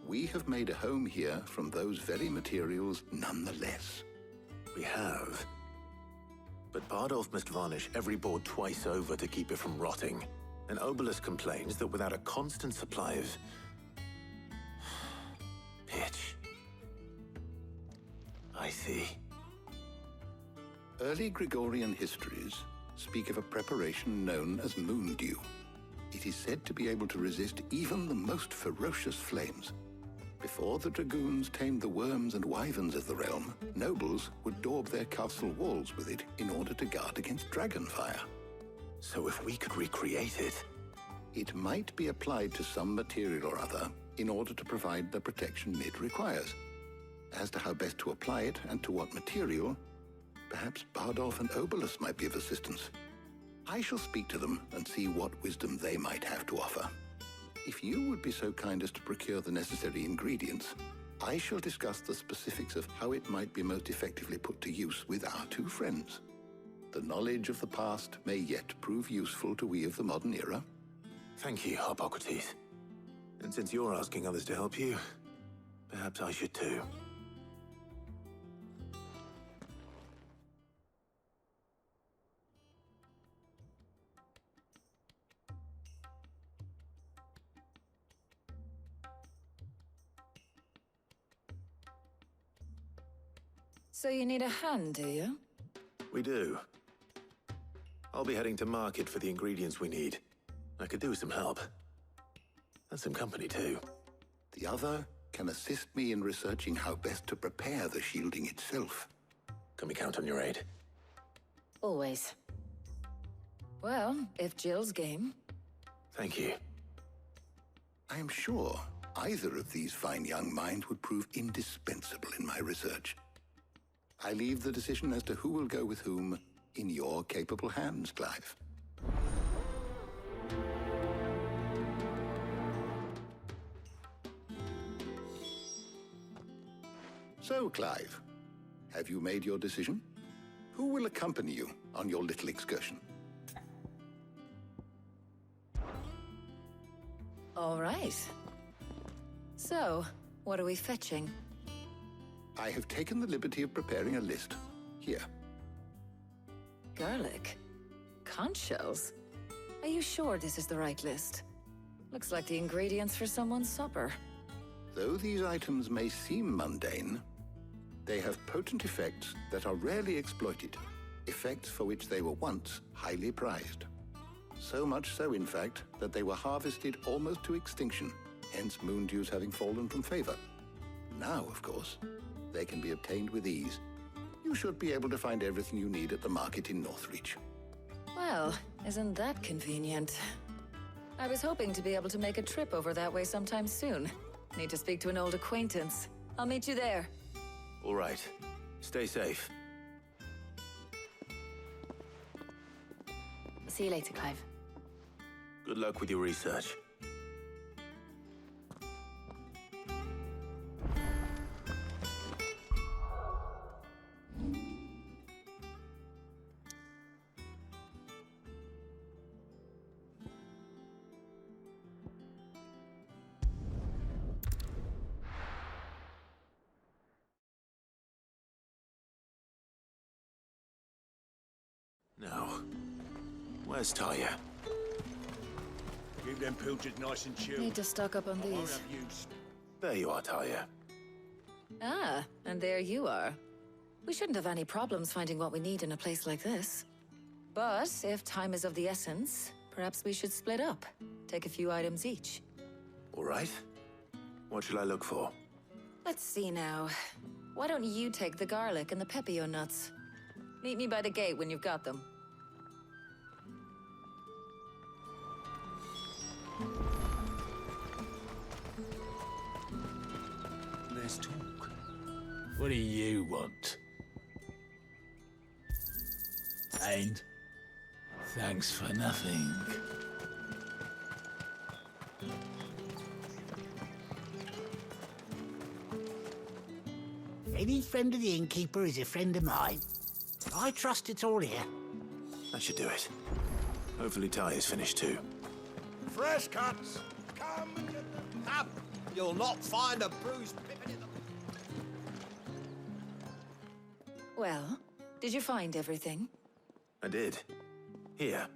we have made a home here from those very materials nonetheless. We have. But Bardolph must varnish every board twice over to keep it from rotting. And Obelus complains that without a constant supply of pitch. I see. Early Gregorian histories speak of a preparation known as moondew. It is said to be able to resist even the most ferocious flames. Before the dragoons tamed the worms and wyverns of the realm, nobles would daub their castle walls with it in order to guard against dragonfire. So if we could recreate it... It might be applied to some material or other in order to provide the protection Mid requires. As to how best to apply it and to what material, perhaps Bardolph and Obelus might be of assistance. I shall speak to them and see what wisdom they might have to offer. If you would be so kind as to procure the necessary ingredients, I shall discuss the specifics of how it might be most effectively put to use with our two friends. The knowledge of the past may yet prove useful to we of the modern era. Thank you, Harpocrates. And since you're asking others to help you, perhaps I should too. So you need a hand, do you? We do. I'll be heading to market for the ingredients we need. I could do with some help. And some company, too. The other can assist me in researching how best to prepare the shielding itself. Can we count on your aid? Always. Well, if Jill's game. Thank you. I am sure either of these fine young minds would prove indispensable in my research. I leave the decision as to who will go with whom in your capable hands, Clive. So, Clive, Have you made your decision? Who will accompany you on your little excursion? All right. So, what are we fetching? I have taken the liberty of preparing a list. Here. Garlic? Conch shells? Are you sure this is the right list? Looks like the ingredients for someone's supper. Though these items may seem mundane, they have potent effects that are rarely exploited, effects for which they were once highly prized. So much so, in fact, that they were harvested almost to extinction, hence moon dews having fallen from favor. Now, of course, they can be obtained with ease. You should be able to find everything you need at the market in Northreach. Well, isn't that convenient? I was hoping to be able to make a trip over that way sometime soon. Need to speak to an old acquaintance. I'll meet you there. All right. Stay safe. See you later, Clive. Good luck with your research. Now, where's Talia? Keep them pilchers nice and chilled. Need to stock up on I won't these. have use. There you are, Talia. Ah, and there you are. We shouldn't have any problems finding what we need in a place like this. But if time is of the essence, perhaps we should split up. Take a few items each. All right. What shall I look for? Let's see now. Why don't you take the garlic and the pepio nuts? Meet me by the gate when you've got them. Let's talk. What do you want? And thanks for nothing. Any friend of the innkeeper is a friend of mine. I trust it's all here. That should do it. Hopefully Talia's finished too. Fresh cuts! Come and get them. Up! You'll not find a bruised pippin in the... Well, did you find everything? I did. Here.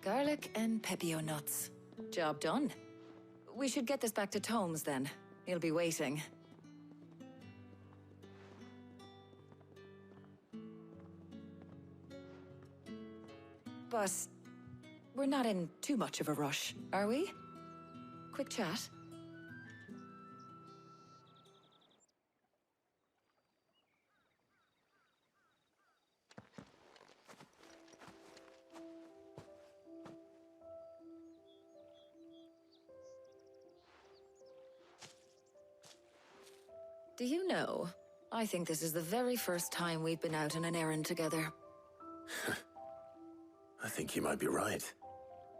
Garlic and pepio nuts. Job done. We should get this back to Tomes then. He'll be waiting. But we're not in too much of a rush, are we? Quick chat. Do you know, I think this is the very first time we've been out on an errand together. I think you might be right.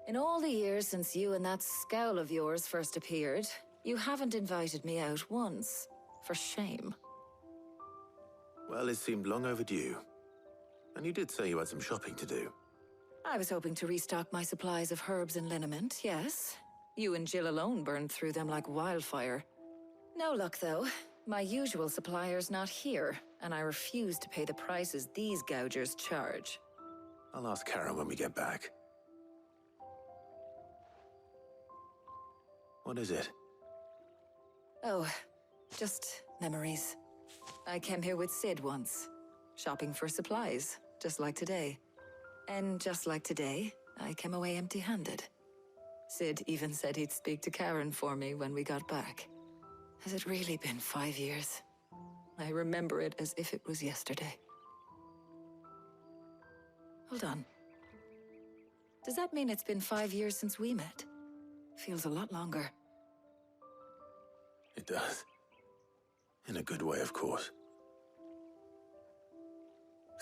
In all the years since you and that scowl of yours first appeared, you haven't invited me out once. For shame. Well, it seemed long overdue. And you did say you had some shopping to do. I was hoping to restock my supplies of herbs and liniment, yes. You and Jill alone burned through them like wildfire. No luck, though. My usual supplier's not here, and I refuse to pay the prices these gougers charge. I'll ask Karen when we get back. What is it? Oh, just memories. I came here with Sid once, shopping for supplies, just like today. And just like today, I came away empty-handed. Sid even said he'd speak to Karen for me when we got back. Has it really been 5 years? I remember it as if it was yesterday. Hold on. Does that mean it's been 5 years since we met? Feels a lot longer. It does. In a good way, of course.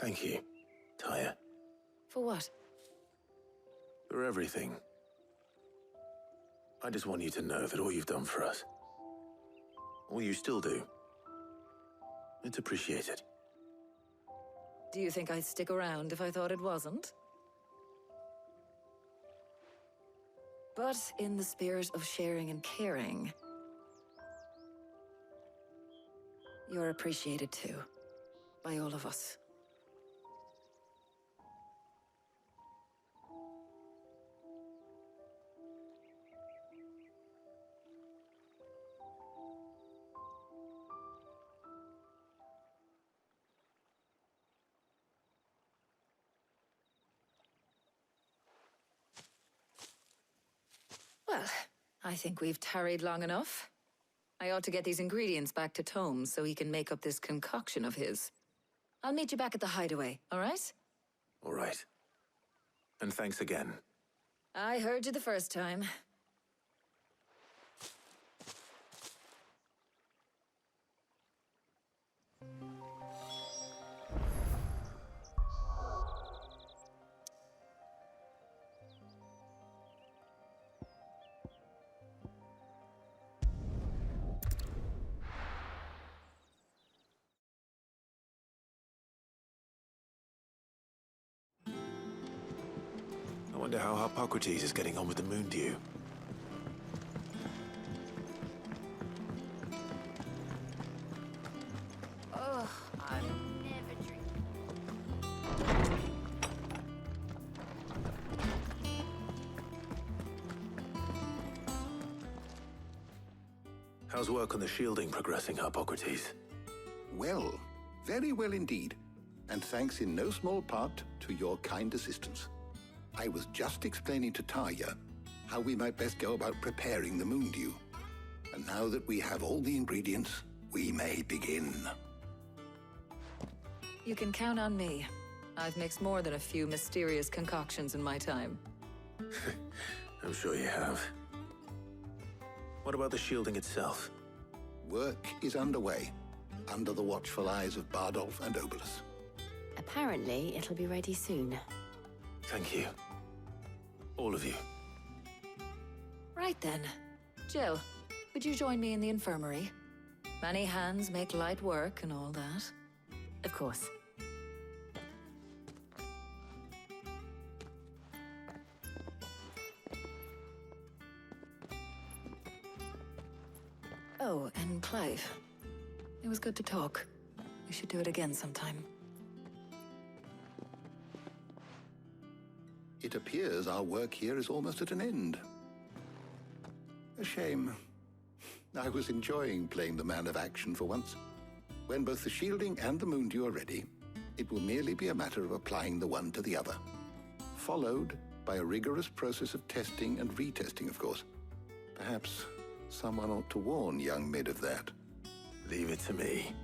Thank you, Taya. For what? for everything. I just want you to know that all you've done for us, all you still do, it's appreciated. Do you think I'd stick around if I thought it wasn't? But in the spirit of sharing and caring, you're appreciated too, by all of us. Well, I think we've tarried long enough. I ought to get these ingredients back to Tomes so he can make up this concoction of his. I'll meet you back at the hideaway, all right? All right. And thanks again. I heard you the first time. I wonder how Harpocrates is getting on with the Moondew. Oh, I'm never How's work on the shielding progressing, Harpocrates? Well, very well indeed. And thanks in no small part to your kind assistance. I was just explaining to Tarja how we might best go about preparing the Moondew. And now that we have all the ingredients, we may begin. You can count on me. I've mixed more than a few mysterious concoctions in my time. I'm sure you have. What about the shielding itself? Work is underway, under the watchful eyes of Bardolph and Obolus. Apparently, it'll be ready soon. Thank you. All of you. Right then. Jill, would you join me in the infirmary? Many hands make light work and all that. Of course. Oh, and Clive. It was good to talk. We should do it again sometime. It appears our work here is almost at an end. A shame. I was enjoying playing the man of action for once. When both the shielding and the Moondew are ready, it will merely be a matter of applying the one to the other. Followed by a rigorous process of testing and retesting, of course. Perhaps someone ought to warn young Mid of that. Leave it to me.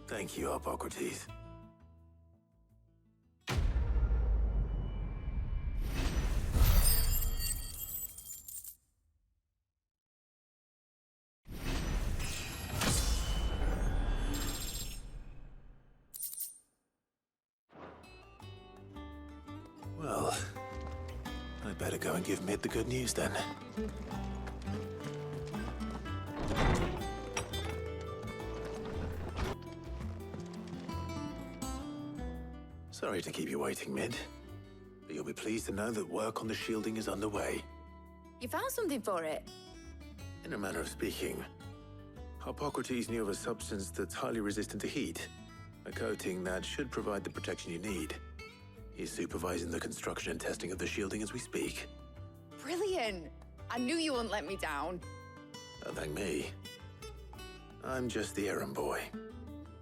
Thank you, Harpocrates. Well, I'd better go and give Mid the good news then. Sorry to keep you waiting, Mid. But you'll be pleased to know that work on the shielding is underway. You found something for it? In a manner of speaking, Harpocrates knew of a substance that's highly resistant to heat. A coating that should provide the protection you need. He's supervising the construction and testing of the shielding as we speak. Brilliant! I knew you wouldn't let me down. Don't thank me. I'm just the errand boy.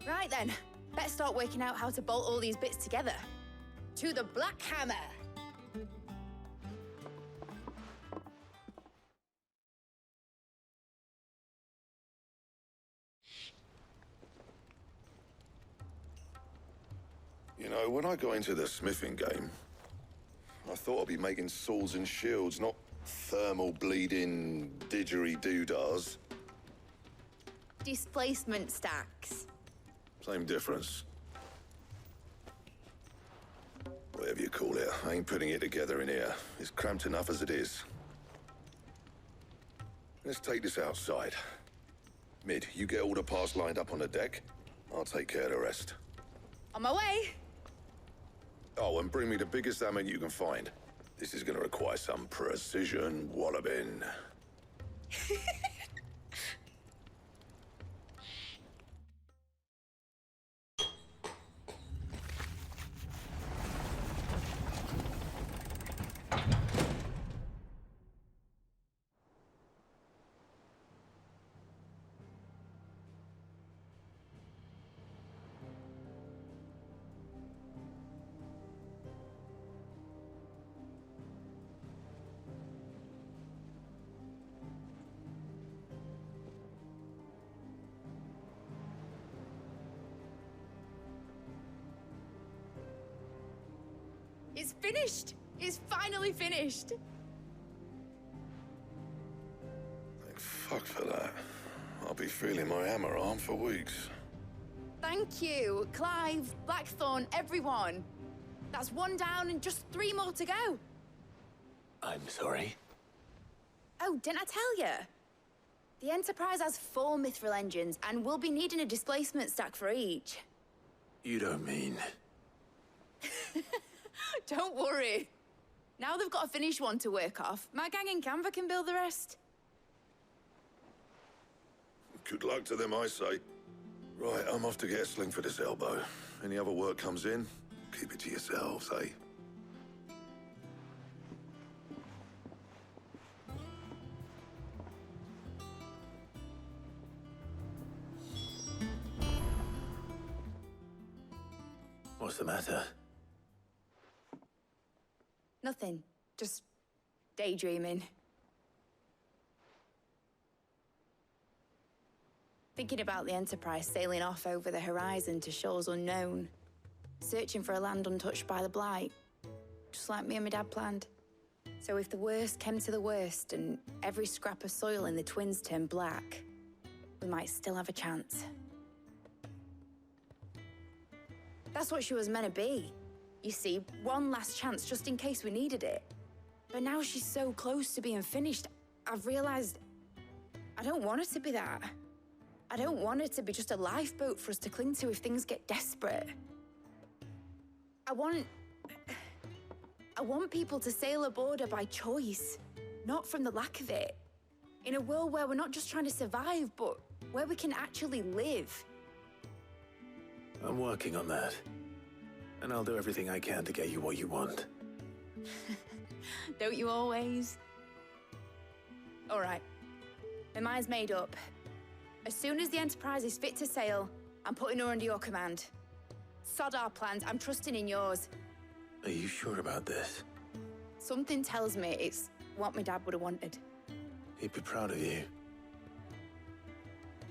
Right then, let's start working out how to bolt all these bits together. To the Black Hammer! You know, when I got into the smithing game, I thought I'd be making swords and shields, not thermal bleeding didgeridoo-dahs. Displacement stacks. Same difference. Well, whatever you call it. I ain't putting it together in here. It's cramped enough as it is. Let's take this outside. Mid, you get all the parts lined up on the deck. I'll take care of the rest. On my way. Oh, and bring me the biggest hammer you can find. This is gonna require some precision walloping. It's finished! It's finally finished! Thank fuck for that. I'll be feeling my hammer arm for weeks. Thank you, Clive, Blackthorn, everyone. That's one down and just 3 more to go. I'm sorry. Oh, didn't I tell you? The Enterprise has 4 mithril engines, and we'll be needing a displacement stack for each. You don't mean... Don't worry. Now they've got a finished one to work off, my gang in Canva can build the rest. Good luck to them, I say. Right, I'm off to get a sling for this elbow. Any other work comes in, keep it to yourselves, eh? What's the matter? Nothing. Just daydreaming. Thinking about the Enterprise sailing off over the horizon to shores unknown. Searching for a land untouched by the Blight. Just like me and my dad planned. So if the worst came to the worst and every scrap of soil in the Twins turned black, we might still have a chance. That's what she was meant to be. You see, one last chance just in case we needed it. But now she's so close to being finished, I've realized I don't want her to be that. I don't want her to be just a lifeboat for us to cling to if things get desperate. I want people to sail aboard her by choice, not from the lack of it. In a world where we're not just trying to survive, but where we can actually live. I'm working on that. And I'll do everything I can to get you what you want. Don't you always? All right. My mind's made up. As soon as the Enterprise is fit to sail, I'm putting her under your command. Sod our plans, I'm trusting in yours. Are you sure about this? Something tells me it's what my dad would have wanted. He'd be proud of you.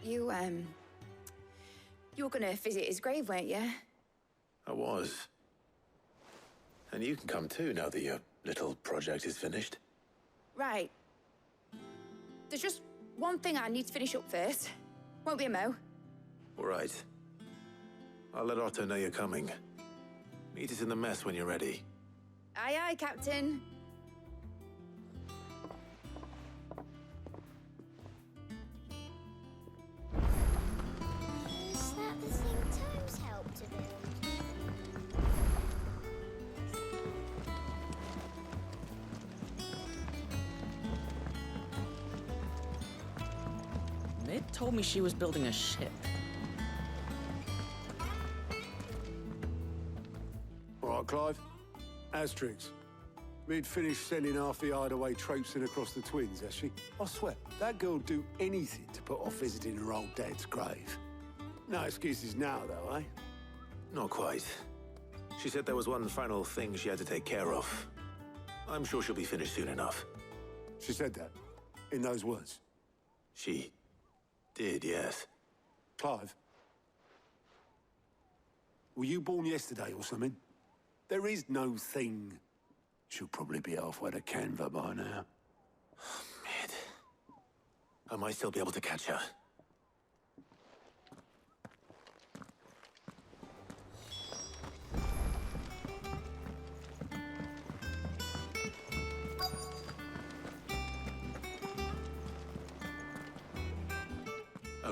You were gonna visit his grave, weren't you? I was. And you can come too now that your little project is finished. Right. There's just one thing I need to finish up first. Won't be a mo. All right. I'll let Otto know you're coming. Meet us in the mess when you're ready. Aye, aye, Captain. Is that the thing Tomes helped to build? Mid told me she was building a ship. All right, Clive. Asterix. We'd finished sending half the hideaway traipsing across the Twins, has she? I swear, that girl'd do anything to put off visiting her old dad's grave. No excuses now, though, eh? Not quite. She said there was one final thing she had to take care of. I'm sure she'll be finished soon enough. She said that? In those words? She did, yes. Clive? Were you born yesterday or something? There is no thing. She'll probably be halfway to Canva by now. Mid. I might still be able to catch her.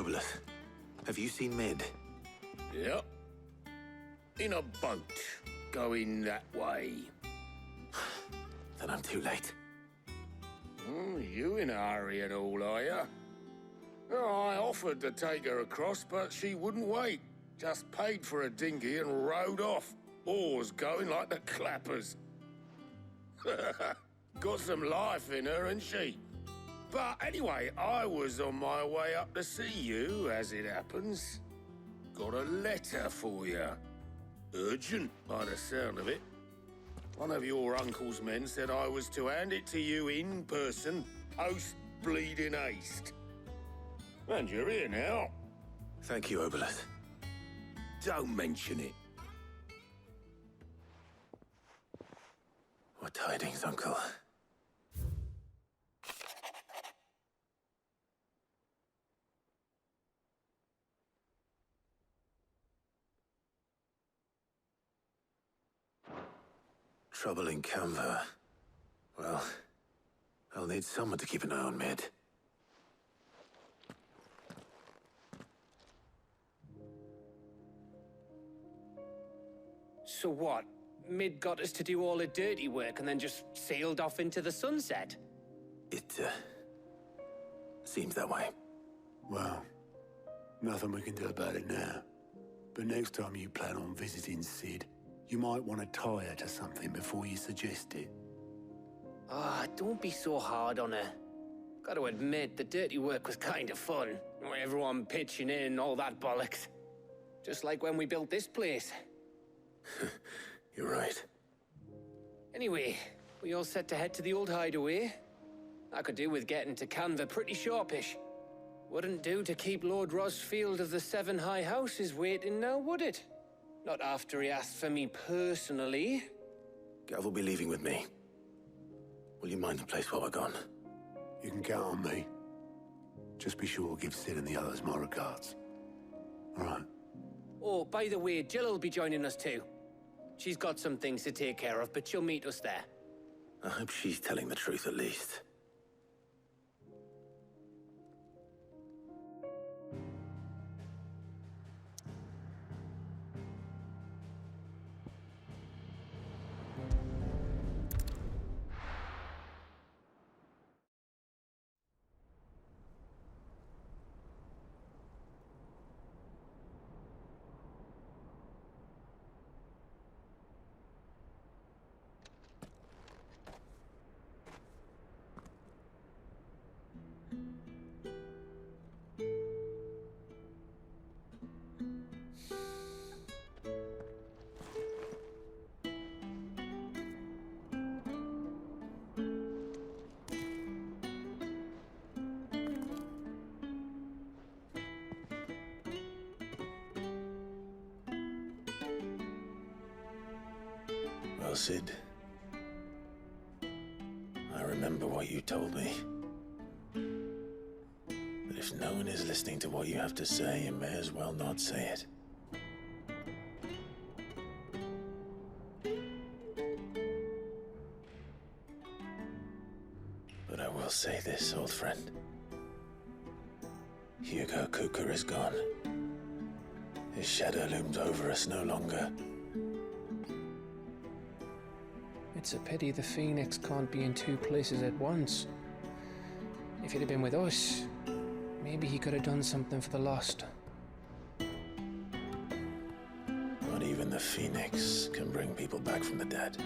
Obolus, have you seen Mid? Yep. In a boat, going that way. Then I'm too late. You in a hurry and all, are you? Oh, I offered to take her across, but she wouldn't wait. Just paid for a dinghy and rowed off. Oars going like the clappers. Got some life in her, ain't she? But anyway, I was on my way up to see you, as it happens. Got a letter for you. Urgent, by the sound of it. One of your uncle's men said I was to hand it to you in person, post-bleeding haste. And you're here now. Thank you, Obolus. Don't mention it. What tidings, Uncle? Trouble in Canva. Well, I'll need someone to keep an eye on Mid. So what? Mid got us to do all the dirty work and then just sailed off into the sunset? It, seems that way. Well, nothing we can do about it now. But next time you plan on visiting Sid, you might want to tie her to something before you suggest it. Ah, don't be so hard on her. Gotta admit, the dirty work was kind of fun. Everyone pitching in, all that bollocks. Just like when we built this place. You're right. Anyway, we all set to head to the old hideaway. I could do with getting to Canva pretty sharpish. Wouldn't do to keep Lord Rosfield of the Seven High Houses waiting now, would it? Not after he asked for me personally. Gav will be leaving with me. Will you mind the place while we're gone? You can count on me. Just be sure to give Sid and the others my regards. All right. Oh, by the way, Jill will be joining us too. She's got some things to take care of, but she'll meet us there. I hope she's telling the truth at least. Well, Sid, I remember what you told me. But if no one is listening to what you have to say, you may as well not say it. But I will say this, old friend. Hugo Kuka is gone. His shadow looms over us no longer. It's a pity the Phoenix can't be in two places at once. If he'd have been with us, maybe he could have done something for the Lost. Not even the Phoenix can bring people back from the dead.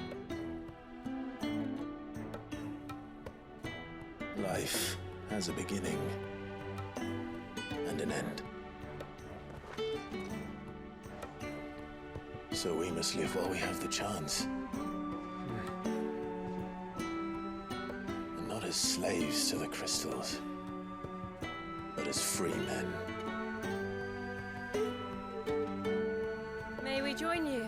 Life has a beginning and an end. So we must live while we have the chance. And not as slaves to the crystals, but as free men. May we join you?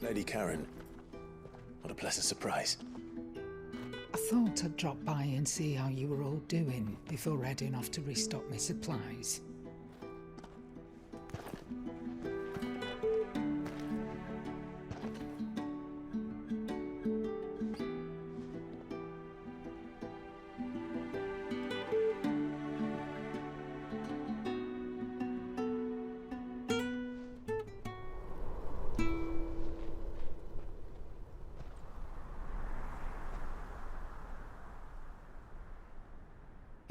Lady Karen, what a pleasant surprise. I thought I'd drop by and see how you were all doing before heading off to restock my supplies.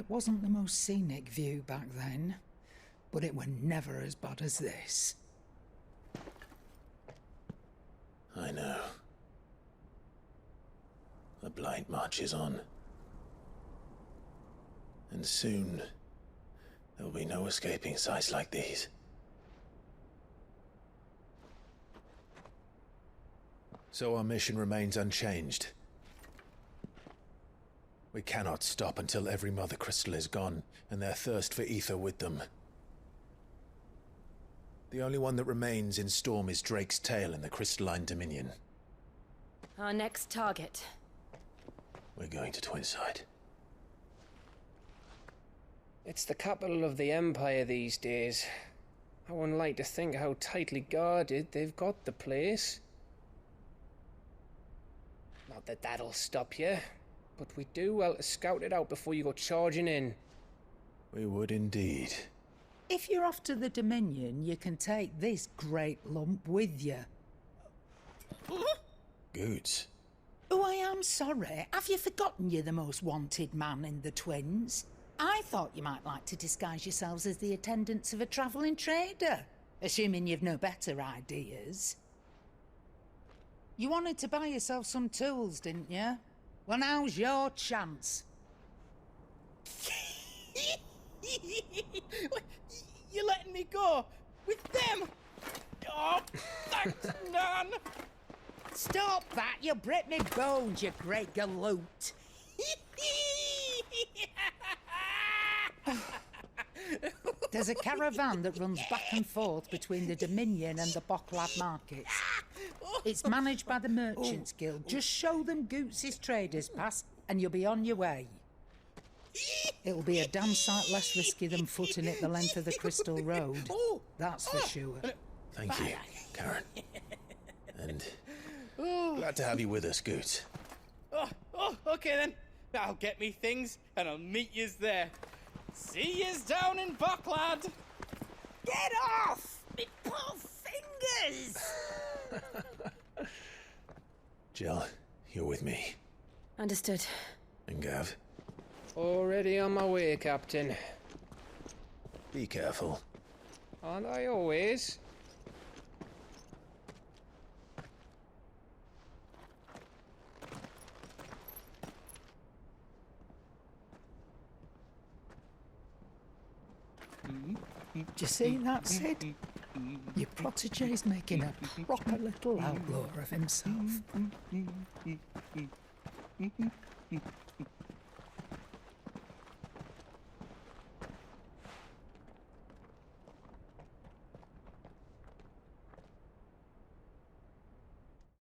It wasn't the most scenic view back then, but it were never as bad as this. I know. The Blight marches on. And soon, there'll be no escaping sights like these. So our mission remains unchanged. We cannot stop until every Mother Crystal is gone, and their thirst for ether with them. The only one that remains in Storm is Drake's Tail in the Crystalline Dominion. Our next target. We're going to Twinside. It's the capital of the Empire these days. I wouldn't like to think how tightly guarded they've got the place. Not that that'll stop you, but we do well to scout it out before you go charging in. We would indeed. If you're off to the Dominion, you can take this great lump with you. Goods. Oh, I am sorry. Have you forgotten you're the most wanted man in the Twins? I thought you might like to disguise yourselves as the attendants of a travelling trader, assuming you've no better ideas. You wanted to buy yourself some tools, didn't you? Well, now's your chance. You're letting me go with them? Oh, thanks, Nan. Stop that! You'll break me bones, you great galoot. There's a caravan that runs back and forth between the Dominion and the Bocklad markets. It's managed by the Merchants Guild. Just show them Goots' traders pass and you'll be on your way. It'll be a damn sight less risky than footing it the length of the Crystal Road. That's for sure. Thank you, Karen. And glad to have you with us, Goots. Okay then. I'll get me things and I'll meet yous there. See yous down in Bocklad. Get off! Me poor fingers! Jill, you're with me. Understood. And Gav, Already on my way, Captain. be careful. Aren't I always? Do you see that, Sid? Your protégé's making a proper little outlaw of himself.